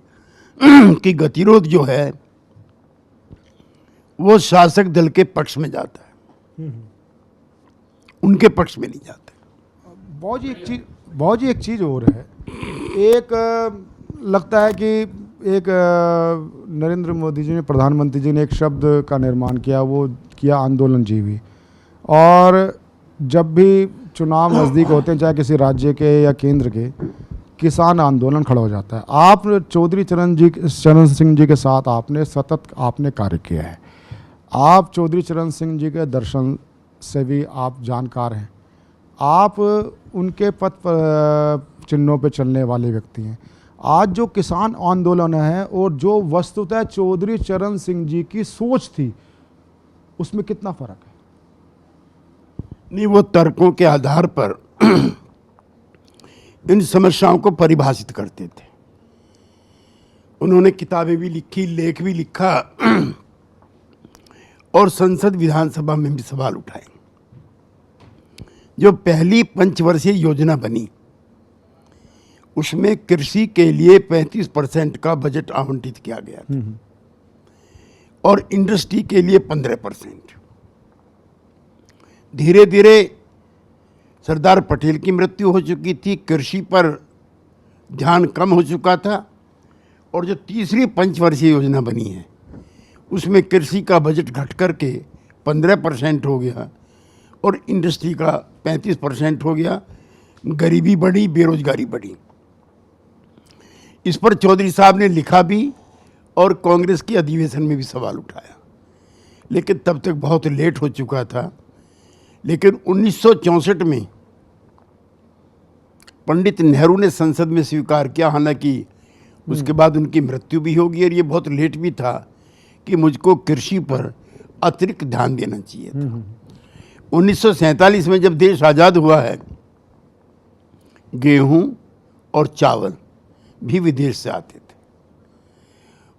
कि गतिरोध जो है वो शासक दल के पक्ष में जाता है, उनके पक्ष में नहीं जाता। बहुत जी एक चीज़ और है। एक लगता है कि एक नरेंद्र मोदी जी ने, प्रधानमंत्री जी ने एक शब्द का निर्माण किया, वो किया आंदोलन जीवी। और जब भी चुनाव नज़दीक होते हैं, चाहे किसी राज्य के या केंद्र के, किसान आंदोलन खड़ा हो जाता है। आप चौधरी चरण सिंह जी के साथ आपने सतत कार्य किया है। आप चौधरी चरण सिंह जी के दर्शन से भी आप जानकार हैं। आप उनके पथ चिन्हों पे चलने वाले व्यक्ति हैं। आज जो किसान आंदोलन है और जो वस्तुतः चौधरी चरण सिंह जी की सोच थी, उसमें कितना फर्क है? नहीं, वो तर्कों के आधार पर इन समस्याओं को परिभाषित करते थे। उन्होंने किताबें भी लिखी, लेख भी लिखा और संसद विधानसभा में भी सवाल उठाए। जो पहली पंचवर्षीय योजना बनी उसमें कृषि के लिए 35% का बजट आवंटित किया गया था और इंडस्ट्री के लिए 15%। धीरे धीरे सरदार पटेल की मृत्यु हो चुकी थी, कृषि पर ध्यान कम हो चुका था और जो तीसरी पंचवर्षीय योजना बनी है उसमें कृषि का बजट घट करके 15% हो गया और इंडस्ट्री का 35% हो गया। गरीबी बढ़ी, बेरोजगारी बढ़ी। इस पर चौधरी साहब ने लिखा भी और कांग्रेस के अधिवेशन में भी सवाल उठाया, लेकिन तब तक बहुत लेट हो चुका था। लेकिन 1964 में पंडित नेहरू ने संसद में स्वीकार किया, हालांकि उसके बाद उनकी मृत्यु भी होगी और ये बहुत लेट भी था कि मुझको कृषि पर अतिरिक्त ध्यान देना चाहिए था। 1947 में जब देश आज़ाद हुआ है, गेहूं और चावल भी विदेश से आते थे।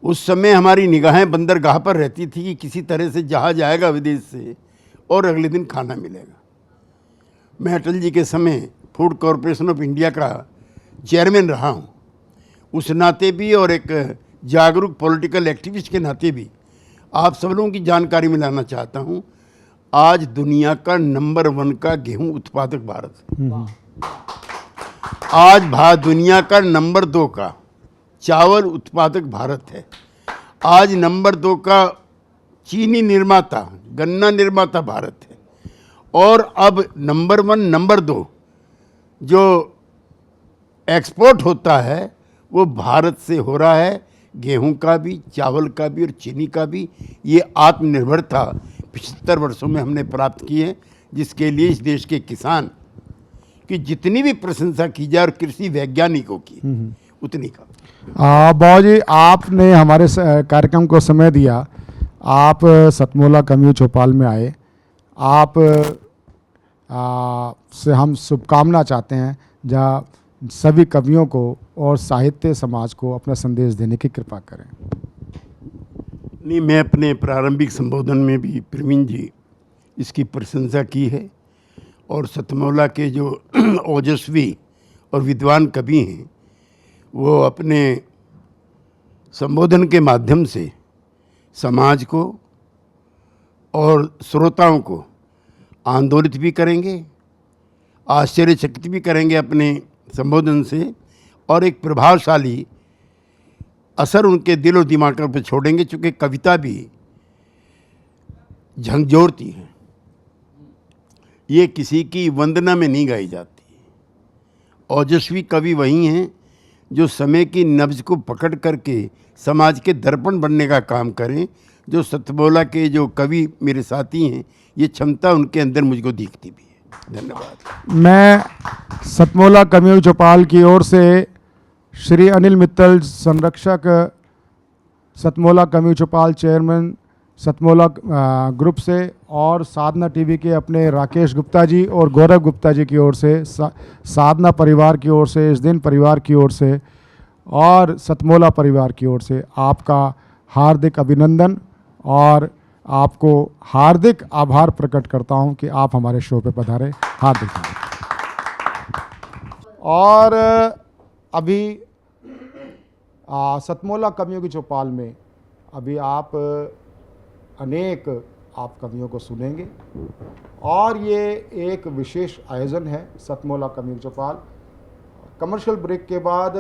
उस समय हमारी निगाहें बंदरगाह पर रहती थी कि किसी तरह से जहाज आएगा विदेश से और अगले दिन खाना मिलेगा। मैं अटल जी के समय फूड कॉरपोरेशन ऑफ इंडिया का चेयरमैन रहा हूँ। उस नाते भी और एक जागरूक पॉलिटिकल एक्टिविस्ट के नाते भी आप सब लोगों की जानकारी में लाना चाहता हूँ। आज दुनिया का नंबर 1 का गेहूं उत्पादक भारत है। आज दुनिया का नंबर 2 का चावल उत्पादक भारत है। आज नंबर 2 का चीनी निर्माता, गन्ना निर्माता भारत है। और अब नंबर 1, नंबर 2 जो एक्सपोर्ट होता है वो भारत से हो रहा है। गेहूं का भी, चावल का भी और चीनी का भी। ये आत्मनिर्भरता 75 वर्षों में हमने प्राप्त की है, जिसके लिए इस देश के किसान की जितनी भी प्रशंसा की जाए और कृषि वैज्ञानिकों की उतनी का। बाबू जी, आपने हमारे कार्यक्रम को समय दिया। आप सतमोला कमियों चौपाल में आए। आप से हम शुभकामना चाहते हैं, जहाँ सभी कवियों को और साहित्य समाज को अपना संदेश देने की कृपा करें। नहीं, मैं अपने प्रारंभिक संबोधन में भी प्रवीण जी इसकी प्रशंसा की है और सतमौला के जो ओजस्वी और विद्वान कवि हैं वो अपने संबोधन के माध्यम से समाज को और श्रोताओं को आंदोलित भी करेंगे, आश्चर्यचकित भी करेंगे अपने संबोधन से और एक प्रभावशाली असर उनके दिल और दिमाग पर छोड़ेंगे। चूँकि कविता भी झंझोरती है, ये किसी की वंदना में नहीं गाई जाती। ओजस्वी कवि वही हैं जो समय की नब्ज को पकड़ करके समाज के दर्पण बनने का काम करें। जो सतमौला के जो कवि मेरे साथी हैं, ये क्षमता उनके अंदर मुझको दिखती भी है। धन्यवाद। मैं सतमौला कमियों चौपाल की ओर से श्री अनिल मित्तल, संरक्षक सतमौला कमियों चौपाल, चेयरमैन सतमौला ग्रुप से, और साधना टीवी के अपने राकेश गुप्ता जी और गौरव गुप्ता जी की ओर से, साधना परिवार की ओर से, इस दिन परिवार की ओर से और सतमौला परिवार की ओर से आपका हार्दिक अभिनंदन और आपको हार्दिक आभार प्रकट करता हूं कि आप हमारे शो पे पधारे। हार्दिक और अभी सतमौला कवियों की चौपाल में अभी आप अनेक आप कवियों को सुनेंगे और ये एक विशेष आयोजन है सतमौला कवियों की चौपाल। कमर्शियल ब्रेक के बाद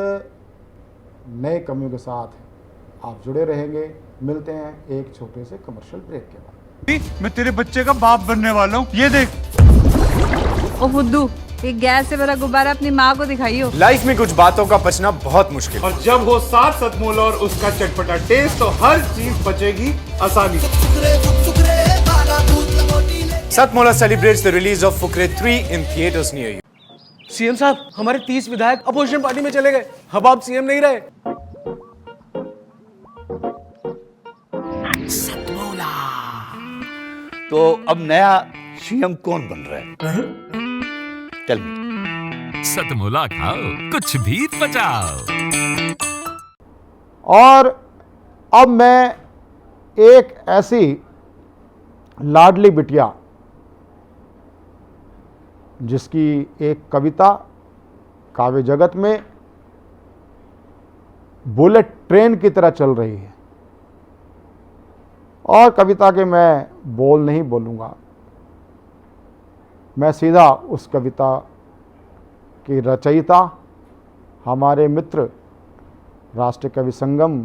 नए कवियों के साथ आप जुड़े रहेंगे। मिलते हैं एक छोटे से कमर्शियल ब्रेक के बाद। मैं तेरे बच्चे का बाप बनने वाला हूँ, ये देख। ओ फुद्दू, एक गैस से भरा गुब्बारा अपनी माँ को दिखाइयो। लाइफ में कुछ बातों का बचना बहुत मुश्किल, और जब हो साथ सतमौला और उसका चटपटा टेस्ट, तो हर चीज बचेगी आसानी से। Satmola celebrates the release of Fukre 3 in theaters near you. CM साहब, हमारे 30 विधायक अपोजिशन पार्टी में चले गए, अब आप सीएम नहीं रहे। तो अब नया सीएम कौन बन रहा है? Tell me. सतमोला खाओ, कुछ भी पचाओ। और अब मैं एक ऐसी लाडली बिटिया जिसकी एक कविता काव्य जगत में बुलेट ट्रेन की तरह चल रही है, और कविता के मैं बोल नहीं बोलूँगा, मैं सीधा उस कविता की रचयिता हमारे मित्र राष्ट्रीय कवि संगम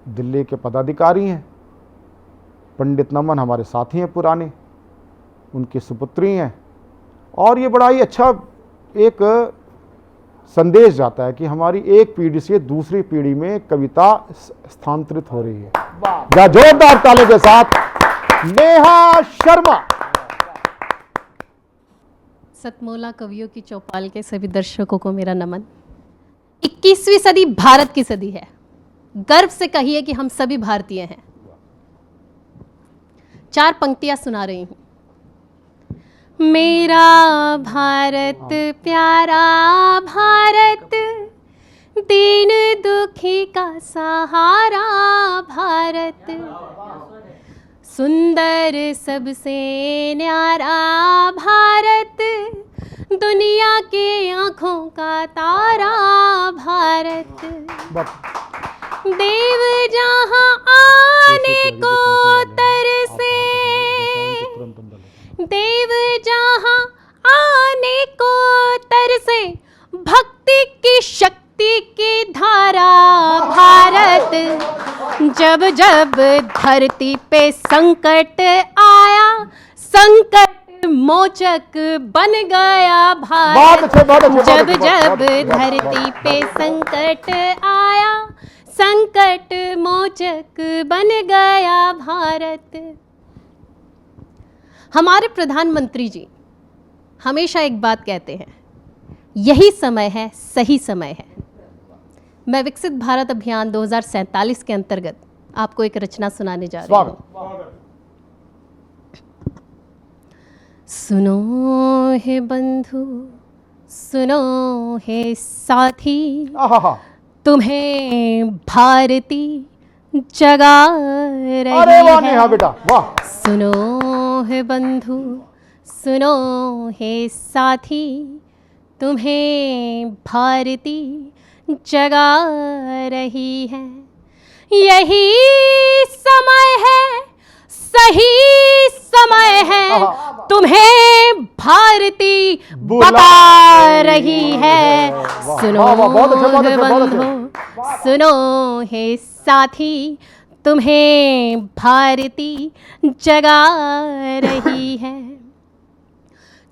दिल्ली के पदाधिकारी हैं, पंडित नमन हमारे साथी हैं पुराने, उनकी सुपुत्री हैं, और ये बड़ा ही अच्छा एक संदेश जाता है कि हमारी एक पीढ़ी से दूसरी पीढ़ी में कविता स्थानांतरित हो रही है। या जोरदार ताली के साथ नेहा शर्मा। सतमोला कवियों की चौपाल के सभी दर्शकों को मेरा नमन। 21वीं सदी भारत की सदी है, गर्व से कहिए कि हम सभी भारतीय हैं। 4 पंक्तियां सुना रही हूं। मेरा भारत प्यारा भारत, दीन दुखी का सहारा भारत, सुंदर सबसे न्यारा भारत, दुनिया के आंखों का तारा भारत, देव जहां आने को तरसे, देव जहां आने को तरसे, भक्ति की शक्ति की धारा भारत, जब जब धरती पे संकट आया, संकट मोचक बन गया भारत, जब जब धरती पे संकट आया, संकट मोचक बन गया भारत। हमारे प्रधानमंत्री जी हमेशा एक बात कहते हैं, यही समय है, सही समय है। मैं विकसित भारत अभियान 2047 के अंतर्गत आपको एक रचना सुनाने जा रही हूँ। सुनो हे बंधु, सुनो हे साथी, तुम्हें भारती जगा रही अरे वाह है। नेहा बेटा, वाह। सुनो हे बंधु, सुनो हे साथी, तुम्हें भारती जगा रही है। यही समय है, सही समय है, तुम्हें भारती बता रही है। सुनो हे बंधु, सुनो हे साथी, तुम्हें भारती जगा रही है।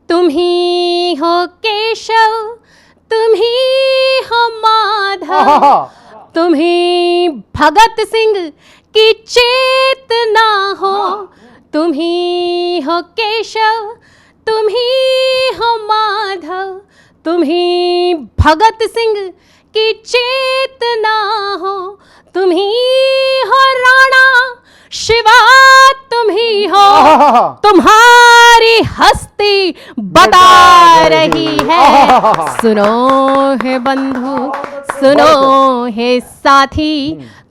तुम ही हो केशव, तुम ही हो माधव, तुम ही भगत सिंह की चेतना हो, तुम ही हो केशव, तुम ही हो माधव, तुम ही भगत सिंह की चेतना हो, तुम ही हो राणा शिवा, तुम ही हो, तुम्हारी हस्ती बता रही है। सुनो हे बंधु, सुनो हे साथी,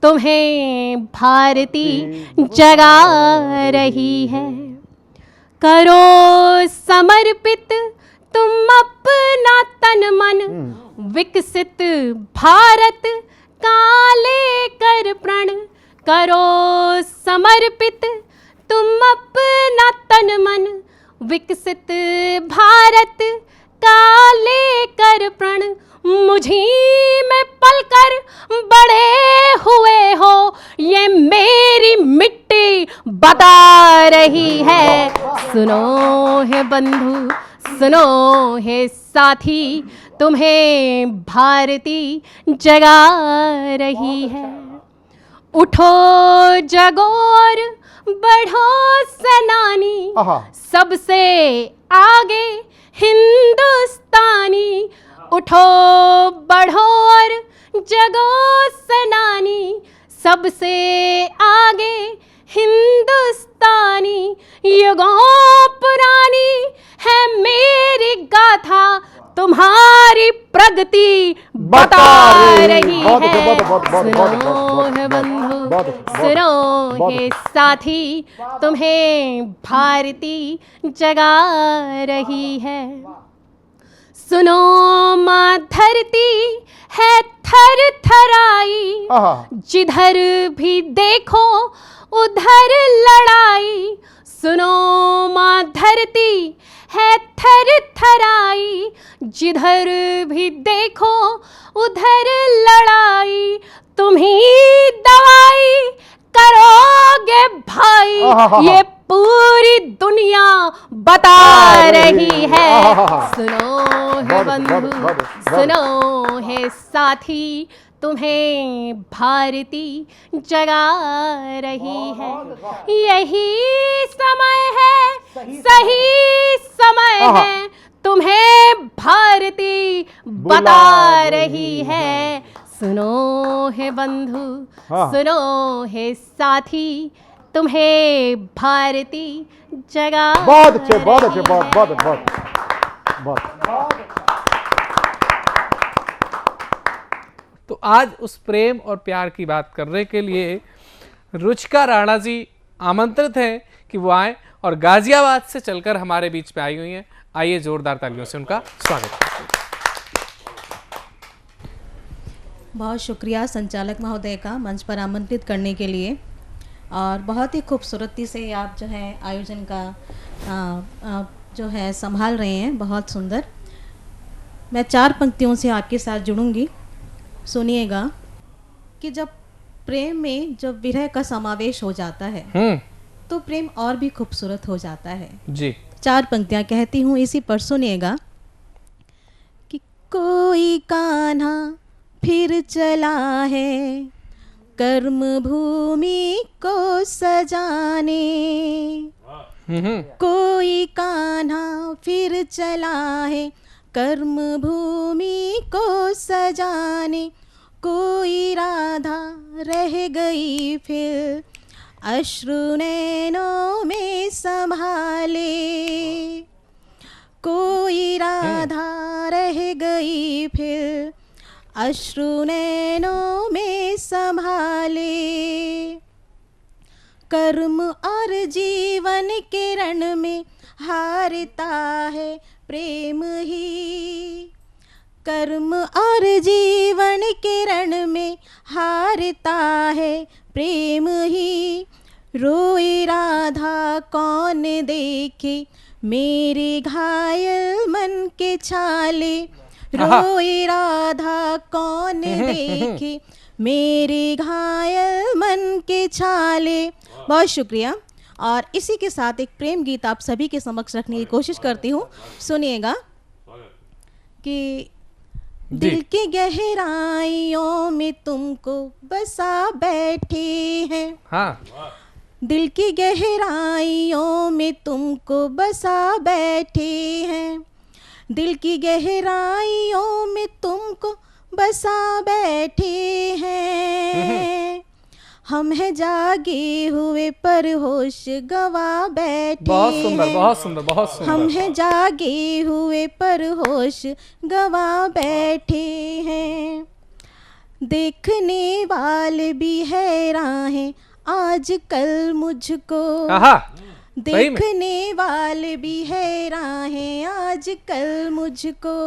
तुम्हें भारती जगा रही है। करो समर्पित तुम अपना तन मन, विकसित भारत का लेकर प्रण। करो समर्पित तुम अपना तन मन, विकसित भारत का लेकर प्रण। मुझी में पलकर बड़े हुए हो, ये मेरी मिट्टी बता रही है। सुनो हे बंधु, सुनो हे साथी, तुम्हें भारती जगा रही है। उठो जगो और बढ़ो सेनानी, सबसे आगे हिंदुस्तानी, उठो बढ़ो और जगो सनानी, सबसे आगे हिंदुस्तानी, युगों पुरानी है मेरी गाथा, तुम्हारी प्रगति बता रही है। सुनो है बंधु, सुनो है साथी, तुम्हें भारती जगा रही है। सुनो माँ धरती है थर थराई, जिधर भी देखो उधर लड़ाई। सुनो माँ धरती है थर थराई, जिधर भी देखो उधर लड़ाई। तुम्ही दवाई करोगे भाई, ये पूरी दुनिया बता रही है। सुनो है बंधु, सुनो है साथी, तुम्हें भारती जगा रही है। यही समय है, सही समय है, तुम्हें भारती बता रही है। सुनो है बंधु, सुनो है साथी, तुम्हें भारती जगा। बहुत अच्छे, बहुत अच्छे, बहुत बहुत बहुत। तो आज उस प्रेम और प्यार की बात करने के लिए रुचिका राणा जी आमंत्रित हैं कि वो आए और गाजियाबाद से चलकर हमारे बीच में आई हुई हैं। आइए जोरदार तालियों से उनका स्वागत करें। बहुत शुक्रिया संचालक महोदय का मंच पर आमंत्रित करने के लिए, और बहुत ही खूबसूरती से आप जो है आयोजन का जो है संभाल रहे हैं, बहुत सुंदर। मैं 4 पंक्तियों से आपके साथ जुड़ूंगी, सुनिएगा कि जब प्रेम में जब विरह का समावेश हो जाता है तो प्रेम और भी खूबसूरत हो जाता है जी। 4 पंक्तियां कहती हूँ, इसी पर सुनिएगा कि कोई कान्हा फिर चला है कर्म भूमि को सजाने, कोई कान्हा फिर चला है कर्म भूमि को सजाने, कोई राधा रह गई फिर अश्रु नैनों में संभाले, कोई राधा रह गई फिर अश्रु नैनों में संभाले। कर्म और जीवन के रण में हारता है प्रेम ही, कर्म और जीवन के रण में हारता है प्रेम ही। रोई राधा कौन देखे मेरे घायल मन के छाले, रोई राधा कौन देखे मेरे घायल मन के छाले। बहुत शुक्रिया। और इसी के साथ एक प्रेम गीत आप सभी के समक्ष रखने की कोशिश करती हूँ, सुनिएगा कि दिल की गहराइयों में तुमको बसा बैठे हैं, दिल की गहराइयों में तुमको बसा बैठे हैं, दिल की गहराइयों में तुमको बसा बैठे हैं। हम हैं जागे हुए पर होश गवा बैठे। बहुत सुंदर, बहुत सुंदर, बहुत सुंदर। हम हैं जागे हुए पर होश गवा बैठे हैं। देखने वाले भी हैरान हैं आजकल मुझको, देखने वाले भी हैरान हैं आजकल मुझको,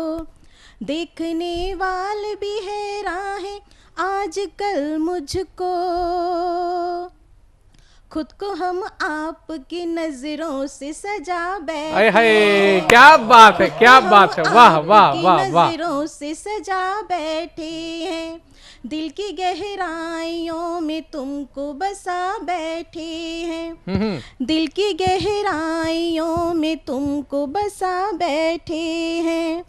देखने वाले भी हैरान हैं आजकल मुझको। खुद को हम आपकी नजरों से सजा बैठे। हाय, क्या बात है, क्या बात है, वाह वाह वाह वाह। नजरों से सजा बैठे हैं, दिल की गहराइयों में तुमको बसा बैठे हैं, दिल की गहराइयों में तुमको बसा बैठे हैं।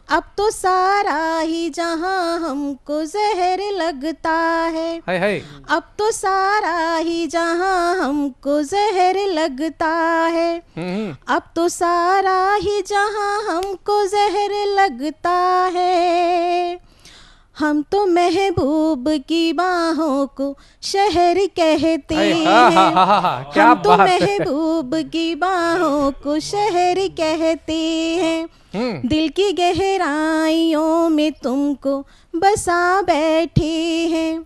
अब तो सारा ही जहां हमको जहर लगता है, हाय हाय। अब तो सारा ही जहां हमको जहर लगता है, अब तो सारा ही जहां हमको जहर लगता है। हम तो महबूब की बाहों को शहर कहते हैं, क्या हम तो बात है। महबूब की बाहों को शहर कहते हैं। दिल की गहराइयों में तुमको बसा बैठे हैं,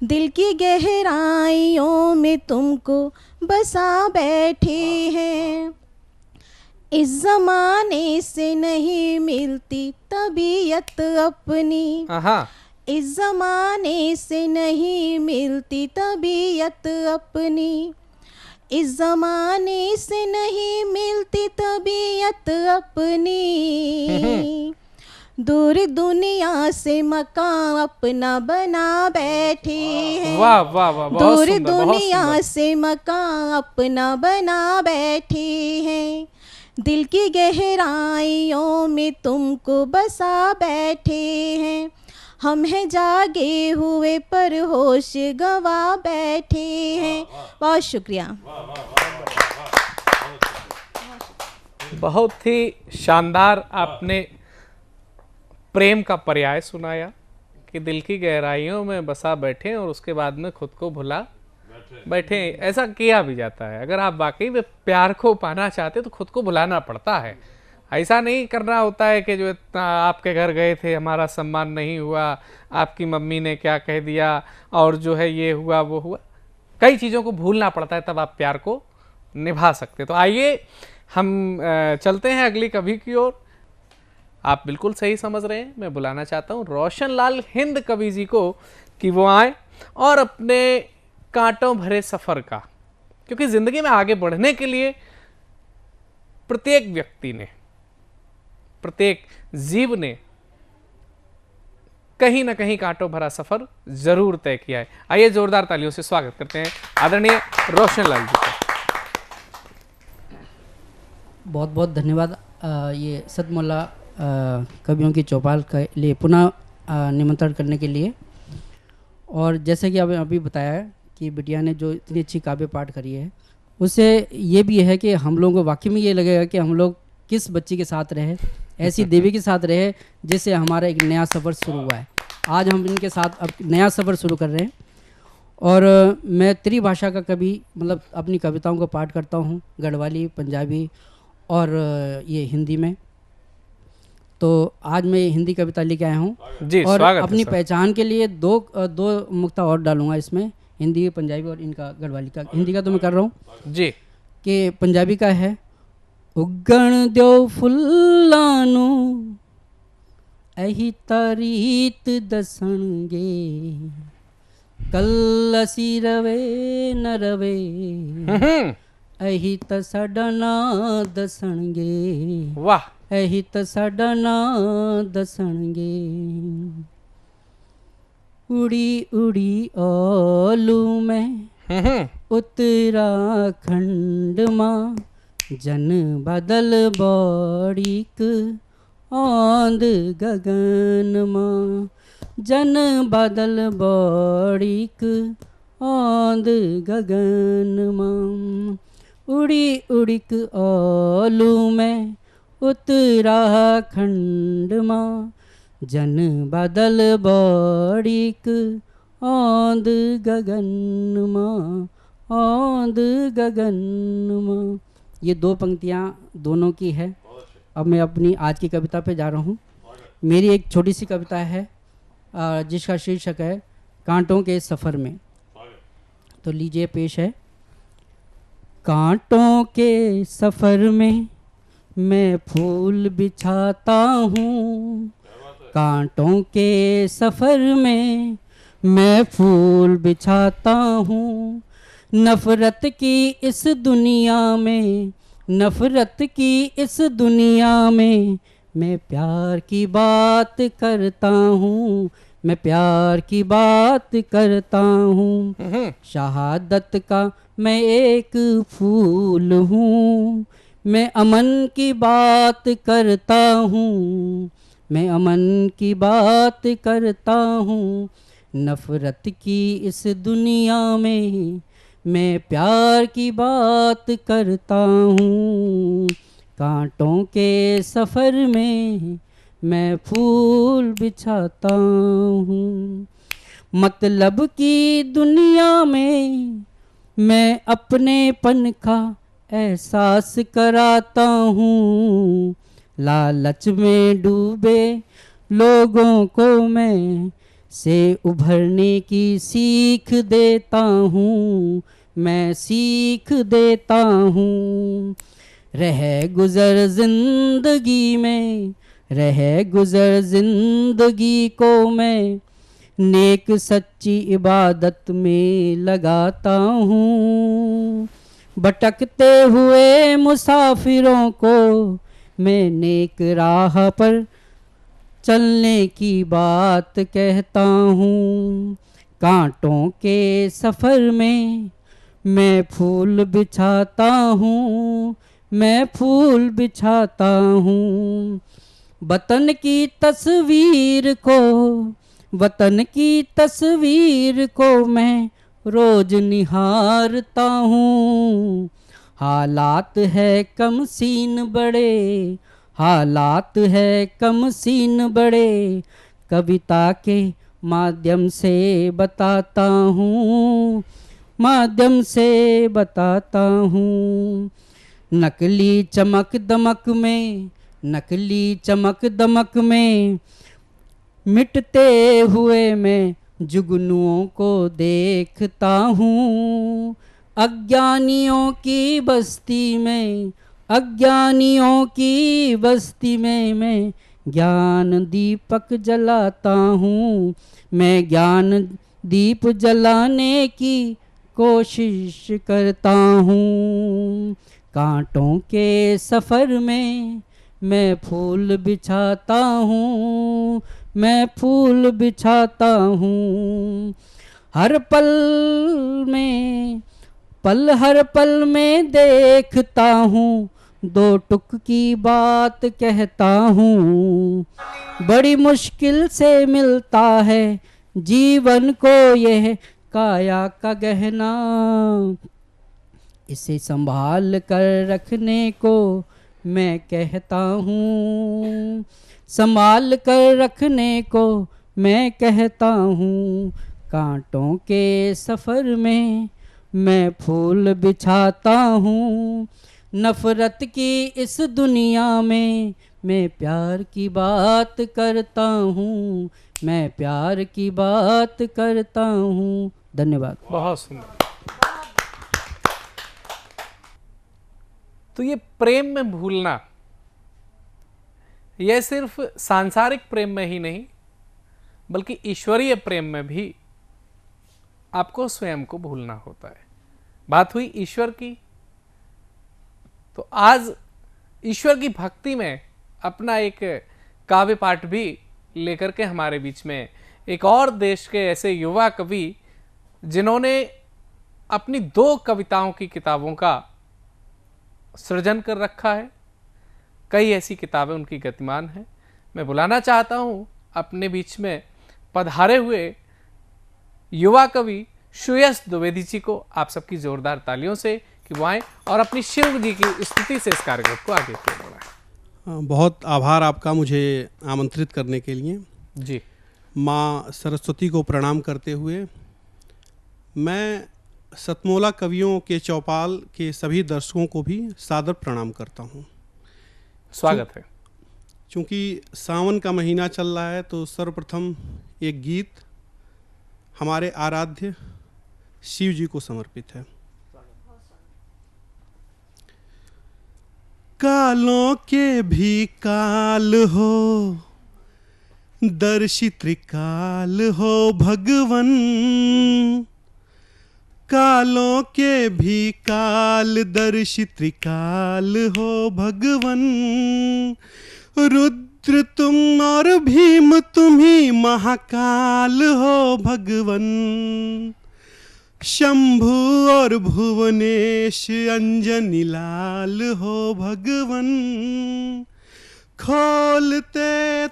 दिल की गहराइयों में तुमको बसा बैठे हैं। इस जमाने से नहीं मिलती तबीयत अपनी, इस जमाने से नहीं मिलती तबीयत अपनी, इस जमाने से नहीं मिलती तबीयत अपनी। दूर दुनिया से मकान अपना बना बैठे हैं, वाह वाह वाह, बहुत दूर सुंदर, बहुत दुनिया सुंदर। से मकान अपना बना बैठे हैं। दिल की गहराइयों में तुमको बसा बैठे हैं। हम हैं जागे हुए पर होश गवा बैठे हैं। बहुत शुक्रिया। बहुत ही शानदार आपने प्रेम का पर्याय सुनाया कि दिल की गहराइयों में बसा बैठे और उसके बाद में खुद को भुला बैठे। ऐसा किया भी जाता है। अगर आप वाकई में प्यार को पाना चाहते तो खुद को भुलाना पड़ता है। ऐसा नहीं करना होता है कि जो आपके घर गए थे हमारा सम्मान नहीं हुआ, आपकी मम्मी ने क्या कह दिया और जो है ये हुआ वो हुआ। कई चीज़ों को भूलना पड़ता है तब आप प्यार को निभा सकते। तो आइए हम चलते हैं अगली कवि की ओर। आप बिल्कुल सही समझ रहे हैं। मैं बुलाना चाहता हूँ रोशनलाल हिंद कवि जी को कि वो आए और अपने कांटों भरे सफ़र का, क्योंकि ज़िंदगी में आगे बढ़ने के लिए प्रत्येक व्यक्ति ने, प्रत्येक जीव ने कहीं ना कहीं कांटों भरा सफर जरूर तय किया है। आइए जोरदार तालियों से स्वागत करते हैं आदरणीय रोशनलाल जी का। बहुत बहुत धन्यवाद ये सतमोला कवियों की चौपाल के लिए पुनः निमंत्रण करने के लिए। और जैसे कि आपने अभी बताया है कि बिटिया ने जो इतनी अच्छी काव्य पाठ करी है, उससे ये भी है कि हम लोगों को वाकई में ये लगेगा कि हम लोग किस बच्ची के साथ रहे, ऐसी देवी के साथ रहे जिससे हमारा एक नया सफ़र शुरू हुआ है। आज हम इनके साथ अब नया सफ़र शुरू कर रहे हैं। और मैं त्रिभाषा का कवि, मतलब अपनी कविताओं को पाठ करता हूँ, गढ़वाली, पंजाबी और ये हिंदी में। तो आज मैं हिंदी कविता लेके आया हूँ और अपनी पहचान के लिए दो मुक्ता और डालूंगा इसमें, हिंदी, पंजाबी और इनका गढ़वाली का। हिंदी का तो मैं कर रहा हूँ जी, कि पंजाबी का है। उगण दो फुल्लानू अही तारीत दसणगे, कल असी रवे न रवे अही त साडा ना दसणगे। वाह। अही त साडा ना दसणगे। उड़ी उड़ी ओलू में उत्तराखंड मां, जन बदल बड़ीक औंद गगन मां, जन बदल बड़ीक औंद गगन मां। उड़ी उड़ीक ओलू में उत्तराखंड मां, जन बदल बड़ीक औंद गगन मां, औंद गगन मां। ये दो पंक्तियाँ दोनों की है। अब मैं अपनी आज की कविता पे जा रहा हूँ। मेरी एक छोटी सी कविता है जिसका शीर्षक है कांटों के सफ़र में। तो लीजिए पेश है। कांटों के सफ़र में मैं फूल बिछाता हूँ, कांटों के सफ़र में मैं फूल बिछाता हूँ। नफ़रत की इस दुनिया में, नफ़रत की इस दुनिया में मैं प्यार की बात करता हूँ, मैं प्यार की बात करता हूँ। शहादत का मैं एक फूल हूँ, मैं अमन की बात करता हूँ, मैं अमन की बात करता हूँ। नफरत की इस दुनिया में मैं प्यार की बात करता हूँ। कांटों के सफ़र में मैं फूल बिछाता हूँ। मतलब की दुनिया में मैं अपनेपन का एहसास कराता हूँ। लालच में डूबे लोगों को मैं से उभरने की सीख देता हूँ, मैं सीख देता हूँ। रह गुज़र ज़िंदगी में, रह गुज़र ज़िंदगी को मैं नेक सच्ची इबादत में लगाता हूँ। भटकते हुए मुसाफिरों को मैं नेक राह पर चलने की बात कहता हूँ। कांटों के सफ़र में मैं फूल बिछाता हूँ, मैं फूल बिछाता हूँ। वतन की तस्वीर को, वतन की तस्वीर को मैं रोज निहारता हूँ। हालात है कम सीन बड़े, हालात है कम सीन बड़े, कविता के माध्यम से बताता हूँ, माध्यम से बताता हूँ। नकली चमक दमक में, नकली चमक दमक में मिटते हुए मैं जुगनुओं को देखता हूँ। अज्ञानियों की बस्ती में, अज्ञानियों की बस्ती में मैं ज्ञान दीपक जलाता हूँ, मैं ज्ञान दीप जलाने की कोशिश करता हूँ। कांटों के सफ़र में मैं फूल बिछाता हूँ, मैं फूल बिछाता हूँ। हर पल में, पल हर पल में देखता हूँ, दो टुक की बात कहता हूँ। बड़ी मुश्किल से मिलता है जीवन को यह काया का गहना, इसे संभाल कर रखने को मैं कहता हूँ, संभाल कर रखने को मैं कहता हूँ। कांटों के सफ़र में मैं फूल बिछाता हूँ। नफ़रत की इस दुनिया में मैं प्यार की बात करता हूँ, मैं प्यार की बात करता हूँ। धन्यवाद। बहुत सुंदर। तो ये प्रेम में भूलना, यह सिर्फ सांसारिक प्रेम में ही नहीं बल्कि ईश्वरीय प्रेम में भी आपको स्वयं को भूलना होता है। बात हुई ईश्वर की, तो आज ईश्वर की भक्ति में अपना एक काव्य पाठ भी लेकर के हमारे बीच में एक और देश के ऐसे युवा कवि जिन्होंने अपनी 2 कविताओं की किताबों का सृजन कर रखा है। कई ऐसी किताबें उनकी गतिमान हैं। मैं बुलाना चाहता हूं अपने बीच में पधारे हुए युवा कवि सुयश द्विवेदी जी को, आप सबकी जोरदार तालियों से कि वो आए और अपनी शिव जी की स्तुति से इस कार्यक्रम को आगे बढ़ाएं। बहुत आभार आपका मुझे आमंत्रित करने के लिए। जी, माँ सरस्वती को प्रणाम करते हुए मैं सतमोला कवियों के चौपाल के सभी दर्शकों को भी सादर प्रणाम करता हूँ। स्वागत है। चूँकि सावन का महीना चल रहा है तो सर्वप्रथम एक गीत हमारे आराध्य शिव जी को समर्पित है। कालों के भी काल हो, दर्शी त्रिकाल हो भगवन, कालों के भी काल दर्शी त्रिकाल हो भगवन, रुद्र रुद्र तुम और भीम तुम ही महाकाल हो भगवन, शंभु और भुवनेश अंजनी लाल हो भगवन। खोलते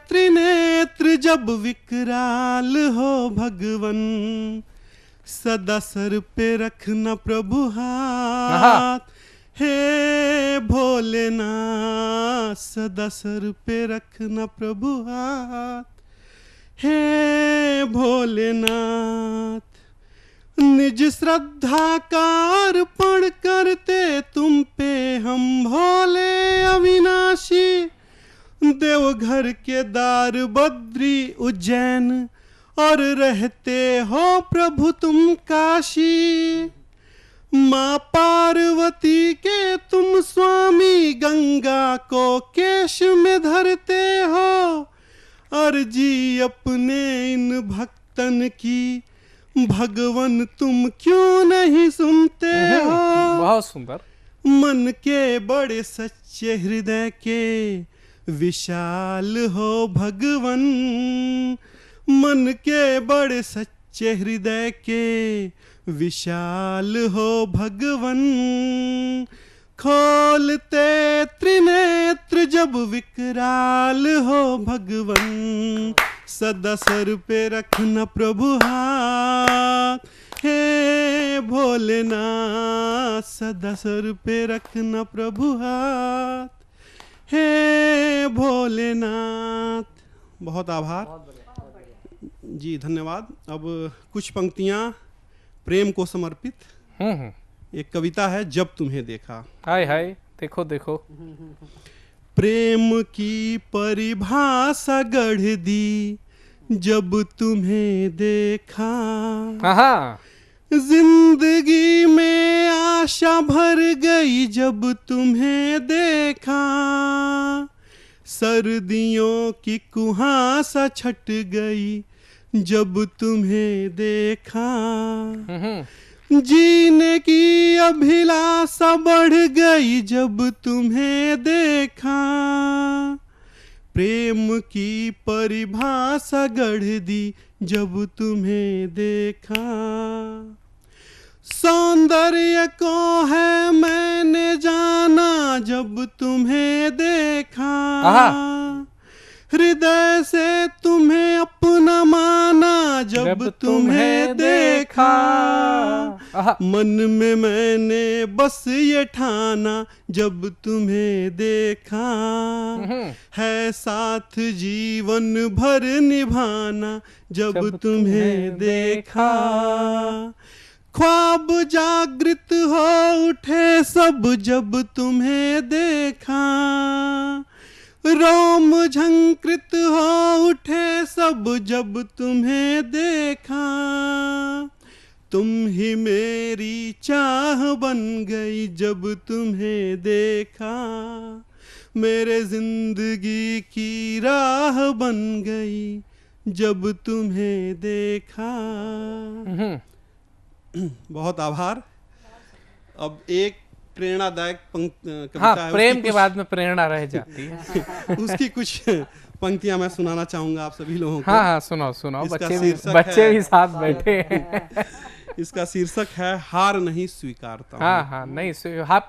त्रिनेत्र जब विकराल हो भगवन, सदा सर पे रखना प्रभु हाथ, हे भोलेनाथ सदा सर पे रखना प्रभु हाथ, हे भोलेनाथ। निज श्रद्धा का अर्पण करते तुम पे हम भोले अविनाशी, देवघर के दार बद्री उज्जैन और रहते हो प्रभु तुम काशी। माँ पार्वती के तुम स्वामी गंगा को केश में धरते हो, अर्जी अपने इन भक्तन की भगवन तुम क्यों नहीं सुनते हो। बहुत सुंदर। मन के बड़े सच्चे हृदय के विशाल हो भगवन, मन के बड़े सच्चे हृदय के विशाल हो भगवन। खोलते त्रिनेत्र जब विकराल हो भगवन, सदा सर पे रखना प्रभु हाथ, हे भोलेनाथ सदा सर पे रखना प्रभु हाथ, हे भोलेनाथ। बहुत आभार जी, धन्यवाद। अब कुछ पंक्तियां प्रेम को समर्पित। एक कविता है जब तुम्हें देखा। हाय हाय, देखो देखो। प्रेम की परिभाषा गढ़ दी जब तुम्हें देखा, जिंदगी में आशा भर गई जब तुम्हें देखा, सर्दियों की कुहासा छट गई जब तुम्हें देखा, जीने की अभिलाषा बढ़ गई जब तुम्हें देखा, प्रेम की परिभाषा गढ़ दी जब तुम्हें देखा, सौंदर्य को है मैंने जाना जब तुम्हें देखा, हृदय से तुम्हें अपना माना जब तुम्हें देखा, मन में मैंने बस ये ठाना जब तुम्हें देखा, है साथ जीवन भर निभाना जब तुम्हें देखा, ख्वाब जागृत हो उठे सब जब तुम्हें देखा, रोम झंकृत हो उठे सब जब तुम्हें देखा, तुम ही मेरी चाह बन गई जब तुम्हें देखा, मेरे जिंदगी की राह बन गई जब तुम्हें देखा। बहुत आभार। अब एक प्रेरणादायक कविता है। प्रेम के बाद में प्रेरणा रह जाती है। उसकी कुछ पंक्तियां मैं सुनाना चाहूंगा आप सभी लोगों को। हाँ सुनाओ सुनाओ, बच्चे भी साथ बैठे हैं। इसका शीर्षक है हार नहीं स्वीकारता। हाँ नहीं,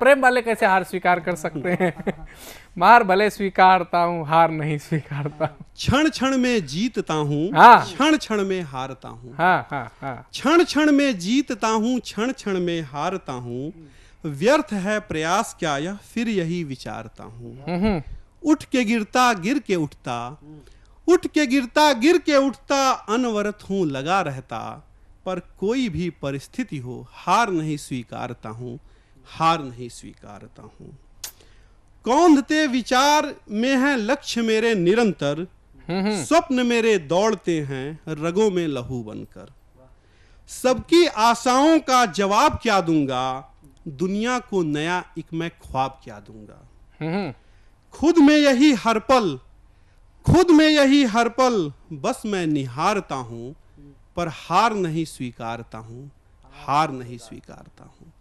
प्रेम वाले कैसे हार स्वीकार कर सकते हैं। मार भले स्वीकारता हूँ, हार नहीं स्वीकारता। क्षण क्षण में जीतता हूँ, क्षण क्षण में हारता हूँ। क्षण क्षण में जीतता हूँ, क्षण क्षण में हारता हूँ, व्यर्थ है प्रयास क्या यह फिर यही विचारता हूँ। उठ के गिरता गिर के उठता, उठ के गिरता गिर के उठता, अनवरत हूँ लगा रहता, पर कोई भी परिस्थिति हो हार नहीं स्वीकारता हूँ, हार नहीं स्वीकारता हूँ। कौंधते विचार में है लक्ष्य मेरे निरंतर, स्वप्न मेरे दौड़ते हैं रगों में लहू बनकर। सबकी आशाओं का जवाब क्या दूंगा, दुनिया को नया एक मैं ख्वाब क्या दूंगा। खुद में यही हर पल, खुद में यही हर पल बस मैं निहारता हूँ, पर हार नहीं स्वीकारता हूँ, हार नहीं स्वीकारता हूँ,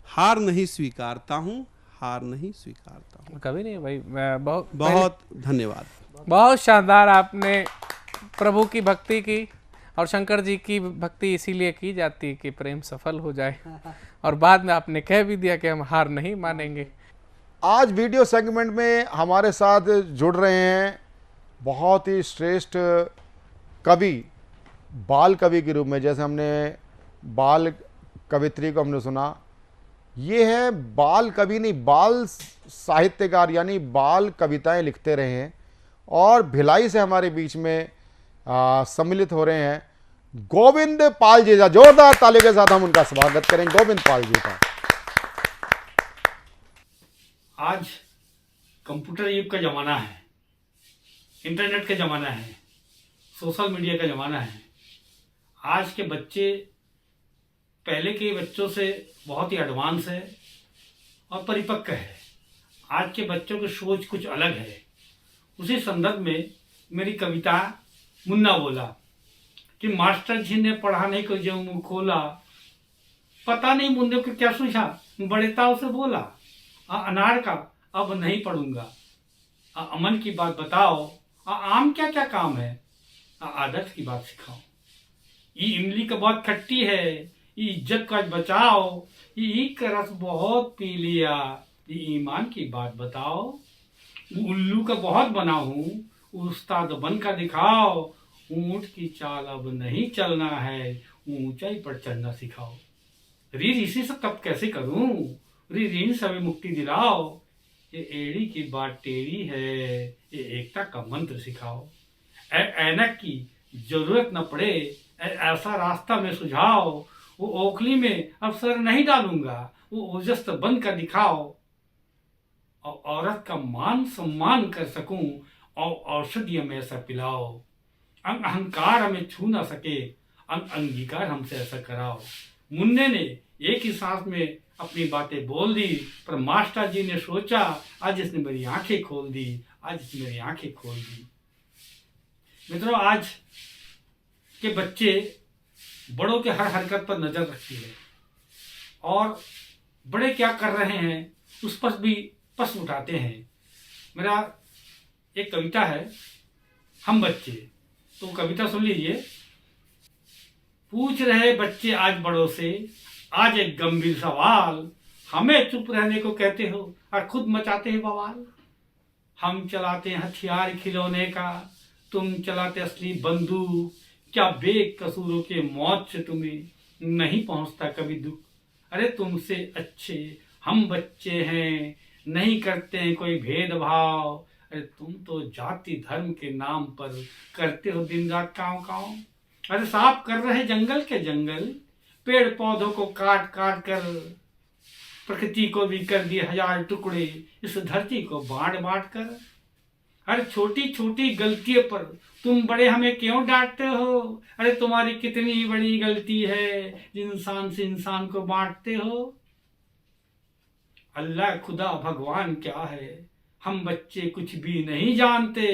हार नहीं स्वीकारता हूँ, हार नहीं स्वीकारता हूँ। कभी नहीं भाई, मैं बहुत धन्यवाद। बहुत शानदार आपने प्रभु की भक्ति की, और शंकर जी की भक्ति इसीलिए की जाती है कि प्रेम सफल हो जाए, और बाद में आपने कह भी दिया कि हम हार नहीं मानेंगे। आज वीडियो सेगमेंट में हमारे साथ जुड़ रहे हैं बहुत ही श्रेष्ठ कवि, बाल कवि के रूप में। जैसे हमने बाल कवित्री को हमने सुना, ये है बाल कवि नहीं, बाल साहित्यकार, यानी बाल कविताएं लिखते रहे हैं और भिलाई से हमारे बीच में सम्मिलित हो रहे हैं गोविंद पाल जी। जोरदार तालियों के साथ हम उनका स्वागत करें, गोविंद पाल जी का। आज कंप्यूटर युग का ज़माना है, इंटरनेट का ज़माना है, सोशल मीडिया का ज़माना है। आज के बच्चे पहले के बच्चों से बहुत ही एडवांस है और परिपक्व है। आज के बच्चों की सोच कुछ अलग है। उसी संदर्भ में मेरी कविता मुन्ना बोला कि मास्टर जी ने पढ़ा नहीं को जो मुँह खोला, पता नहीं मुन्ने को क्या सूझा, बड़े ताव से बोला, अनार का अब नहीं पढ़ूंगा, अमन की बात बताओ, आम क्या क्या काम है, आदर्श की बात सिखाओ, ये इमली का बहुत खट्टी है, ये इज्जत का बचाओ, ये ईख का रस बहुत पी लिया, ये ईमान की बात बताओ, उल्लू का बहुत बना हूँ, उस्ताद बन का दिखाओ, ऊंट की चाल अब नहीं चलना है, ऊंचाई पर चढ़ना सिखाओ, री ऋषि से तब कैसे करूं, री ऋण सभी मुक्ति दिलाओ, ये एड़ी की बात टेढ़ी है, ये एकता का मंत्र सिखाओ, ऐनक की जरूरत न पड़े, ऐसा रास्ता में सुझाओ, वो ओखली में अब सर नहीं डालूंगा, वो ओजस्त बन कर दिखाओ, और औरत का मान सम्मान कर सकूं, और औषधियों में ऐसा पिलाओ, अहंकार हमें छू ना सके, अंगीकार हमसे ऐसा कराओ। मुन्ने ने एक ही सांस में अपनी बातें बोल दी, पर मास्टर जी ने सोचा आज इसने मेरी आंखें खोल दी, आज इसने मेरी आंखें खोल दी। मित्रों, आज के बच्चे बड़ों के हर हरकत पर नजर रखती है और बड़े क्या कर रहे हैं उस पर भी प्रश्न उठाते हैं। मेरा एक कविता है, हम बच्चे, तो कविता सुन लीजिए। पूछ रहे बच्चे आज बड़ों से, आज एक गंभीर सवाल, हमें चुप रहने को कहते हो और खुद मचाते हैं बवाल। हम चलाते हैं हथियार खिलौने का, तुम चलाते असली बंदूक, क्या बेकसूरों के मौत से तुम्हें नहीं पहुंचता कभी दुख। अरे तुमसे अच्छे हम बच्चे हैं, नहीं करते हैं कोई भेदभाव। अरे तुम तो जाति धर्म के नाम पर करते हो दिन रात काँव काँव। अरे साफ कर रहे जंगल के जंगल, पेड़ पौधों को काट काट कर, प्रकृति को भी कर दिए हजार टुकड़े, इस धरती को बांट बांट कर। अरे छोटी छोटी गलतियों पर तुम बड़े हमें क्यों डांटते हो। अरे तुम्हारी कितनी बड़ी गलती है, इंसान से इंसान को बांटते हो। अल्लाह खुदा भगवान क्या है, हम बच्चे कुछ भी नहीं जानते,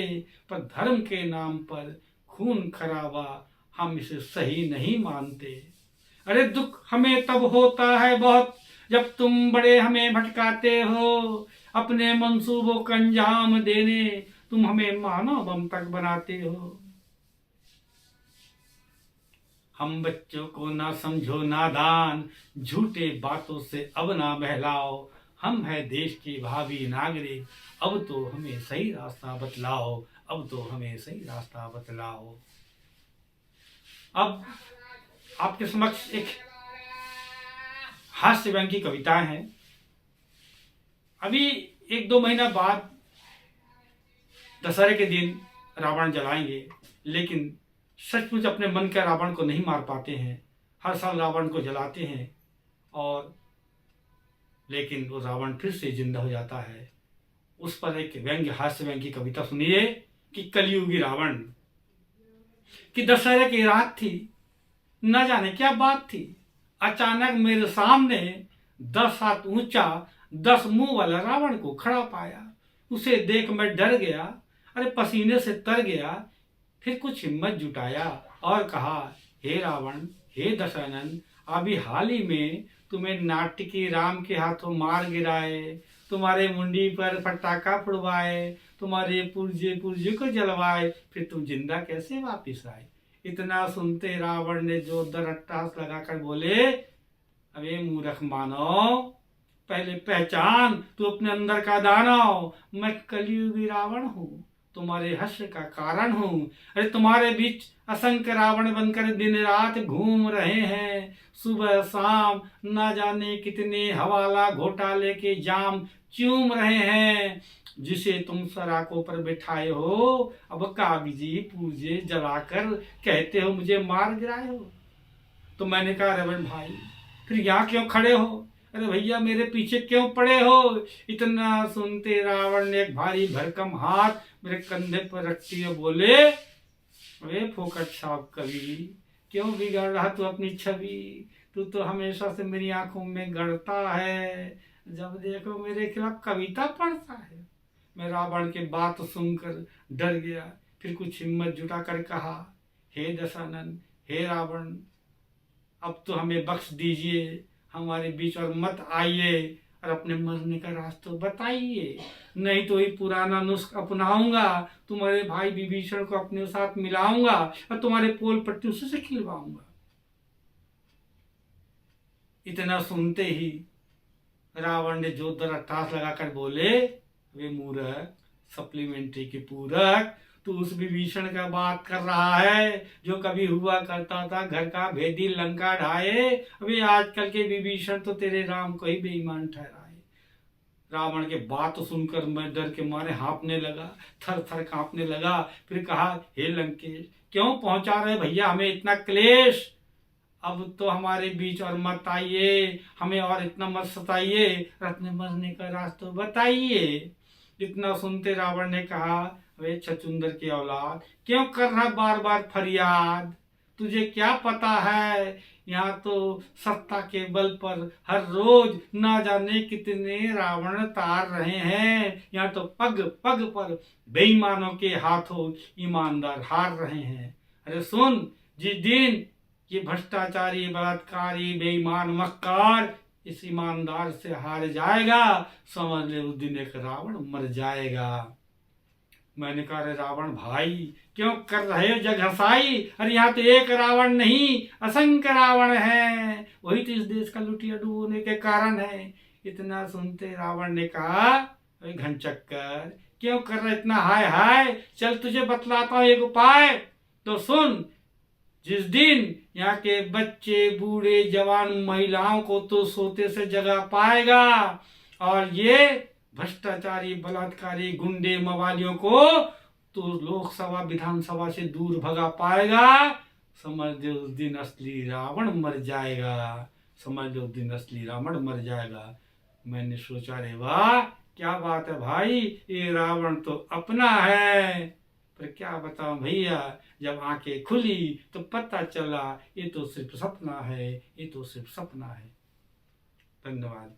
पर धर्म के नाम पर खून खराबा हम इसे सही नहीं मानते। अरे दुख हमें तब होता है बहुत, जब तुम बड़े हमें भटकाते हो, अपने मंसूबों को अंजाम देने तुम हमें मानव बम तक बनाते हो। हम बच्चों को ना समझो नादान, झूठे बातों से अब ना बहलाओ, हम है देश के भावी नागरिक, अब तो हमें सही रास्ता बतलाओ, अब तो हमें सही रास्ता बतलाओ। अब आपके समक्ष एक हास्य व्यंग की कविताएं हैं। अभी 1-2 महीना बाद दशहरे के दिन रावण जलाएंगे, लेकिन सचमुच अपने मन के रावण को नहीं मार पाते हैं। हर साल रावण को जलाते हैं और लेकिन वो रावण फिर से जिंदा हो जाता है। उस पर एक व्यंग्य हास्य व्यंग की कविता सुनिए कि कलयुगी रावण कि दशहरे की रात थी, न जाने क्या बात थी, अचानक मेरे सामने 10 हाथ ऊंचा 10 मुंह वाला रावण को खड़ा पाया। उसे देख मैं डर गया, अरे पसीने से तर गया। फिर कुछ हिम्मत जुटाया और कहा, हे रावण, हे दशरथन, अभी हाल ही में तुम्हें नाटकी राम के हाथों मार गिराए, तुम्हारे मुंडी पर फटाका फुड़वाए, तुम्हारे पुर्जे पुर्जे को जलवाए, फिर तुम जिंदा कैसे वापिस आए। इतना सुनते रावण ने जोरदार अट्टहास लगाकर बोले, अबे मूर्ख मानव, पहले पहचान तू अपने अंदर का दानव। मैं कलियुगी रावण हूँ, तुम्हारे हर्ष का कारण हूँ। अरे तुम्हारे बीच असंख्य रावण बनकर दिन रात घूम रहे हैं, सुबह शाम ना जाने कितने हवाला घोटाले के जाम चूम रहे हैं। जिसे तुम सराकों पर बिठाए हो, अब कागजी पूजे जलाकर कहते हो मुझे मार गिराए हो। तो मैंने कहा रावण भाई फिर यहाँ क्यों खड़े हो, अरे भैया मेरे पीछे क्यों पड़े हो। इतना सुनते रावण ने एक भारी भरकम हाथ मेरे कंधे पर रखते हुए बोले, अरे फोकट साहब कवि, क्यों बिगाड़ रहा तू अपनी छवि। तू तो हमेशा से मेरी आंखों में गड़ता है, जब देखो मेरे खिलाफ कविता पढ़ता है। मैं रावण के बात सुनकर डर गया, फिर कुछ हिम्मत जुटाकर कहा, हे दशानन, हे रावण, अब तो हमें बख्श दीजिए, हमारे बीच और मत आइए और अपने मरने का रास्ता बताइए, नहीं तो ये पुराना नुस्ख अपनाऊंगा, तुम्हारे भाई विभीषण को अपने साथ मिलाऊंगा और तुम्हारे पोल पट्टी उसी से खिलवाऊंगा। इतना सुनते ही रावण ने जोरदार अट्टहास लगाकर बोले, वे मूर्ख, सप्लीमेंट्री के पूरक, तू उस विभीषण का बात कर रहा है जो कभी हुआ करता था घर का भेदी लंका ढाए। अभी आजकल के विभीषण तो तेरे राम को ही बेईमान ठहराए। रावण के बात सुनकर मैं डर के मारे हाँफने लगा, थर थर कांपने लगा। फिर कहा, हे लंकेश, क्यों पहुंचा रहे भैया हमें इतना क्लेश। अब तो हमारे बीच और मत आइए, हमें और इतना मत सताइए, अपने मरने का रास्ता बताइए। इतना सुनते रावण ने कहा, वे छछूंदर की औलाद, क्यों कर रहा बार बार फरियाद। तुझे क्या पता है, यहाँ तो सत्ता के बल पर हर रोज ना जाने कितने रावण तार रहे हैं। यहाँ तो पग पग पर बेईमानों के हाथों ईमानदार हार रहे हैं। अरे सुन, जिस दिन ये भ्रष्टाचारी, बलात्कारी, बेईमान, मक्कार इस ईमानदार से हार जाएगा, समझ ले उस दिन एक रावण मर जाएगा। मैंने कहा, अरे रावण भाई, क्यों कर रहे हो जग हसाई। अरे यहाँ तो एक रावण नहीं, असंख्य रावण है, वही तो इस देश का लुटिया डूबने के कारण है। इतना सुनते रावण ने कहा, अरे घनचक्कर, क्यों कर रहे इतना हाय हाय, चल तुझे बतलाता हूँ एक उपाय। तो सुन, जिस दिन यहाँ के बच्चे, बूढ़े, जवान, महिलाओं को तो सोते से जगा पाएगा और ये भ्रष्टाचारी, बलात्कारी, गुंडे, मवालियों को तो लोकसभा, विधानसभा से दूर भगा पाएगा, समझ लो उस दिन असली रावण मर जाएगा। समझ लो उस दिन असली रावण मर जाएगा। मैंने सोचा, रे वाह, क्या बात है भाई, ये रावण तो अपना है। पर क्या बताऊं भैया, जब आंखें खुली तो पता चला ये तो सिर्फ सपना है, ये तो सिर्फ सपना है। धन्यवाद।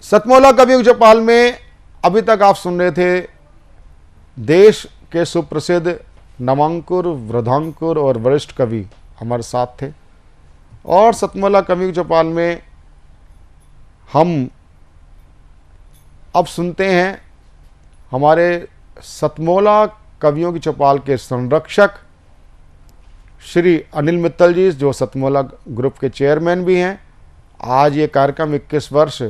सतमोला कवियों की चौपाल में अभी तक आप सुन रहे थे देश के सुप्रसिद्ध नवांकुर, वृद्धांकुर और वरिष्ठ कवि हमारे साथ थे। और सतमोला कवियों की चौपाल में हम अब सुनते हैं हमारे सतमोला कवियों की चौपाल के संरक्षक श्री अनिल मित्तल जी, जो सतमोला ग्रुप के चेयरमैन भी हैं। आज ये कार्यक्रम 21 वर्ष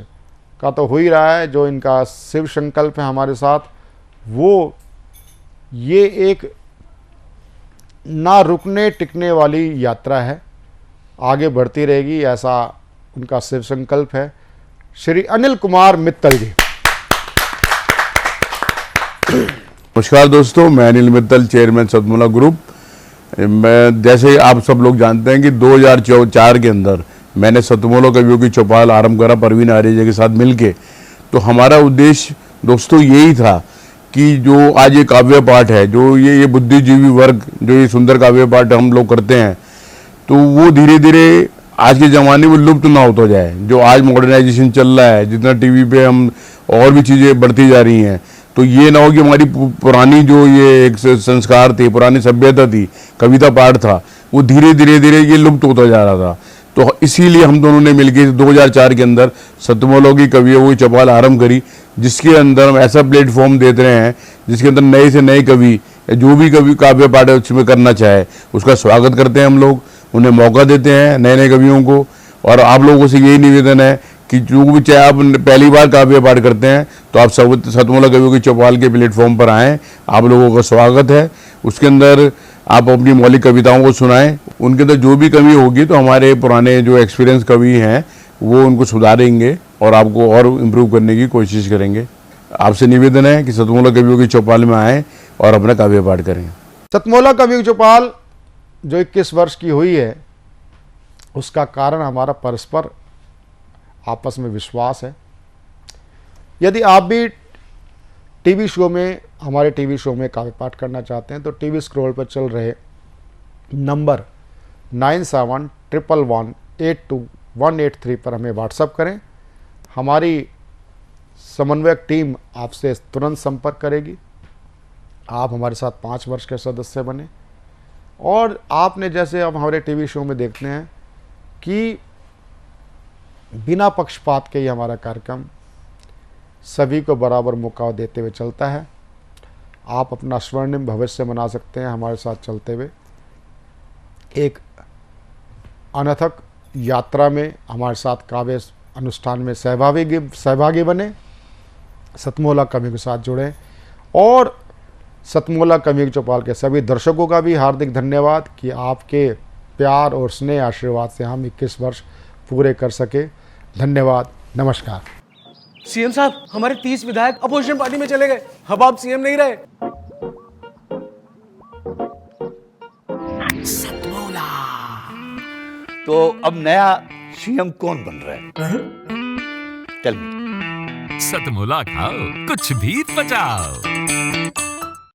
का तो हो ही रहा है, जो इनका शिव संकल्प है हमारे साथ, वो ये एक ना रुकने टिकने वाली यात्रा है, आगे बढ़ती रहेगी, ऐसा उनका शिव संकल्प है। श्री अनिल कुमार मित्तल जी। नमस्कार दोस्तों, मैं अनिल मित्तल, चेयरमैन सतमोला ग्रुप। मैं जैसे आप सब लोग जानते हैं कि 2004 के अंदर मैंने सतमोला कवियों की चौपाल आरंभ करा परवीन आर्य के साथ मिलके। तो हमारा उद्देश्य दोस्तों यही था कि जो आज ये काव्य पाठ है, जो ये बुद्धिजीवी वर्ग जो ये सुंदर काव्य पाठ हम लोग करते हैं, तो वो धीरे धीरे आज के ज़माने में लुप्त ना होता जाए। जो आज मॉडर्नाइजेशन चल रहा है, जितना टीवी पे हम और भी चीज़ें बढ़ती जा रही हैं, तो ये ना हो कि हमारी पुरानी जो ये एक संस्कार थे, पुरानी सभ्यता थी, कविता पाठ था, वो धीरे धीरे ये लुप्त होता जा रहा था। तो इसीलिए हम दोनों ने मिलकर 2004 के अंदर सतमोला की कवियों की चौपाल आरंभ करी, जिसके अंदर हम ऐसा प्लेटफॉर्म देते रहे हैं जिसके अंदर नए से नए कवि, जो भी कवि काव्य पाठ उसमें करना चाहे उसका स्वागत करते हैं हम लोग, उन्हें मौका देते हैं नए नए कवियों को। और आप लोगों से यही निवेदन है कि जो भी चाहे आप पहली बार काव्य पाठ करते हैं तो आप सब सतमोला कवियों की चौपाल के प्लेटफॉर्म पर आएँ, आप लोगों का स्वागत है। उसके अंदर आप अपनी मौलिक कविताओं को सुनाएं, उनके अंदर जो भी कमी होगी तो हमारे पुराने जो एक्सपीरियंस कवि हैं वो उनको सुधारेंगे और आपको और इम्प्रूव करने की कोशिश करेंगे। आपसे निवेदन है कि सतमोला कवियों की चौपाल में आएँ और अपना काव्य पाठ करें। सतमोला कवियों की चौपाल जो 21 वर्ष की हुई है, उसका कारण हमारा परस्पर आपस में विश्वास है। यदि आप भी टीवी शो में, हमारे टीवी शो में काव्य पाठ करना चाहते हैं तो टीवी स्क्रॉल पर चल रहे नंबर 9711182183 पर हमें व्हाट्सएप करें। हमारी समन्वयक टीम आपसे तुरंत संपर्क करेगी। आप हमारे साथ 5 वर्ष के सदस्य बने और आपने जैसे अब हमारे टीवी शो में देखते हैं कि बिना पक्षपात के ही हमारा कार्यक्रम सभी को बराबर मौका देते हुए चलता है। आप अपना स्वर्णिम भविष्य बना सकते हैं हमारे साथ चलते हुए। एक अनथक यात्रा में हमारे साथ काव्य अनुष्ठान में सहभागी बने, सतमोला कवियों के साथ जुड़ें। और सतमोला कवियों की चौपाल के सभी दर्शकों का भी हार्दिक धन्यवाद कि आपके प्यार और स्नेह आशीर्वाद से हम 21 वर्ष पूरे कर सके। धन्यवाद, नमस्कार। सीएम साहब, हमारे 30 विधायक अपोजिशन पार्टी में चले गए, अब आप सीएम नहीं रहे। सतमोला तो अब नया सीएम कौन बन रहा है? चल सतमोला खाओ, कुछ भी पचाओ।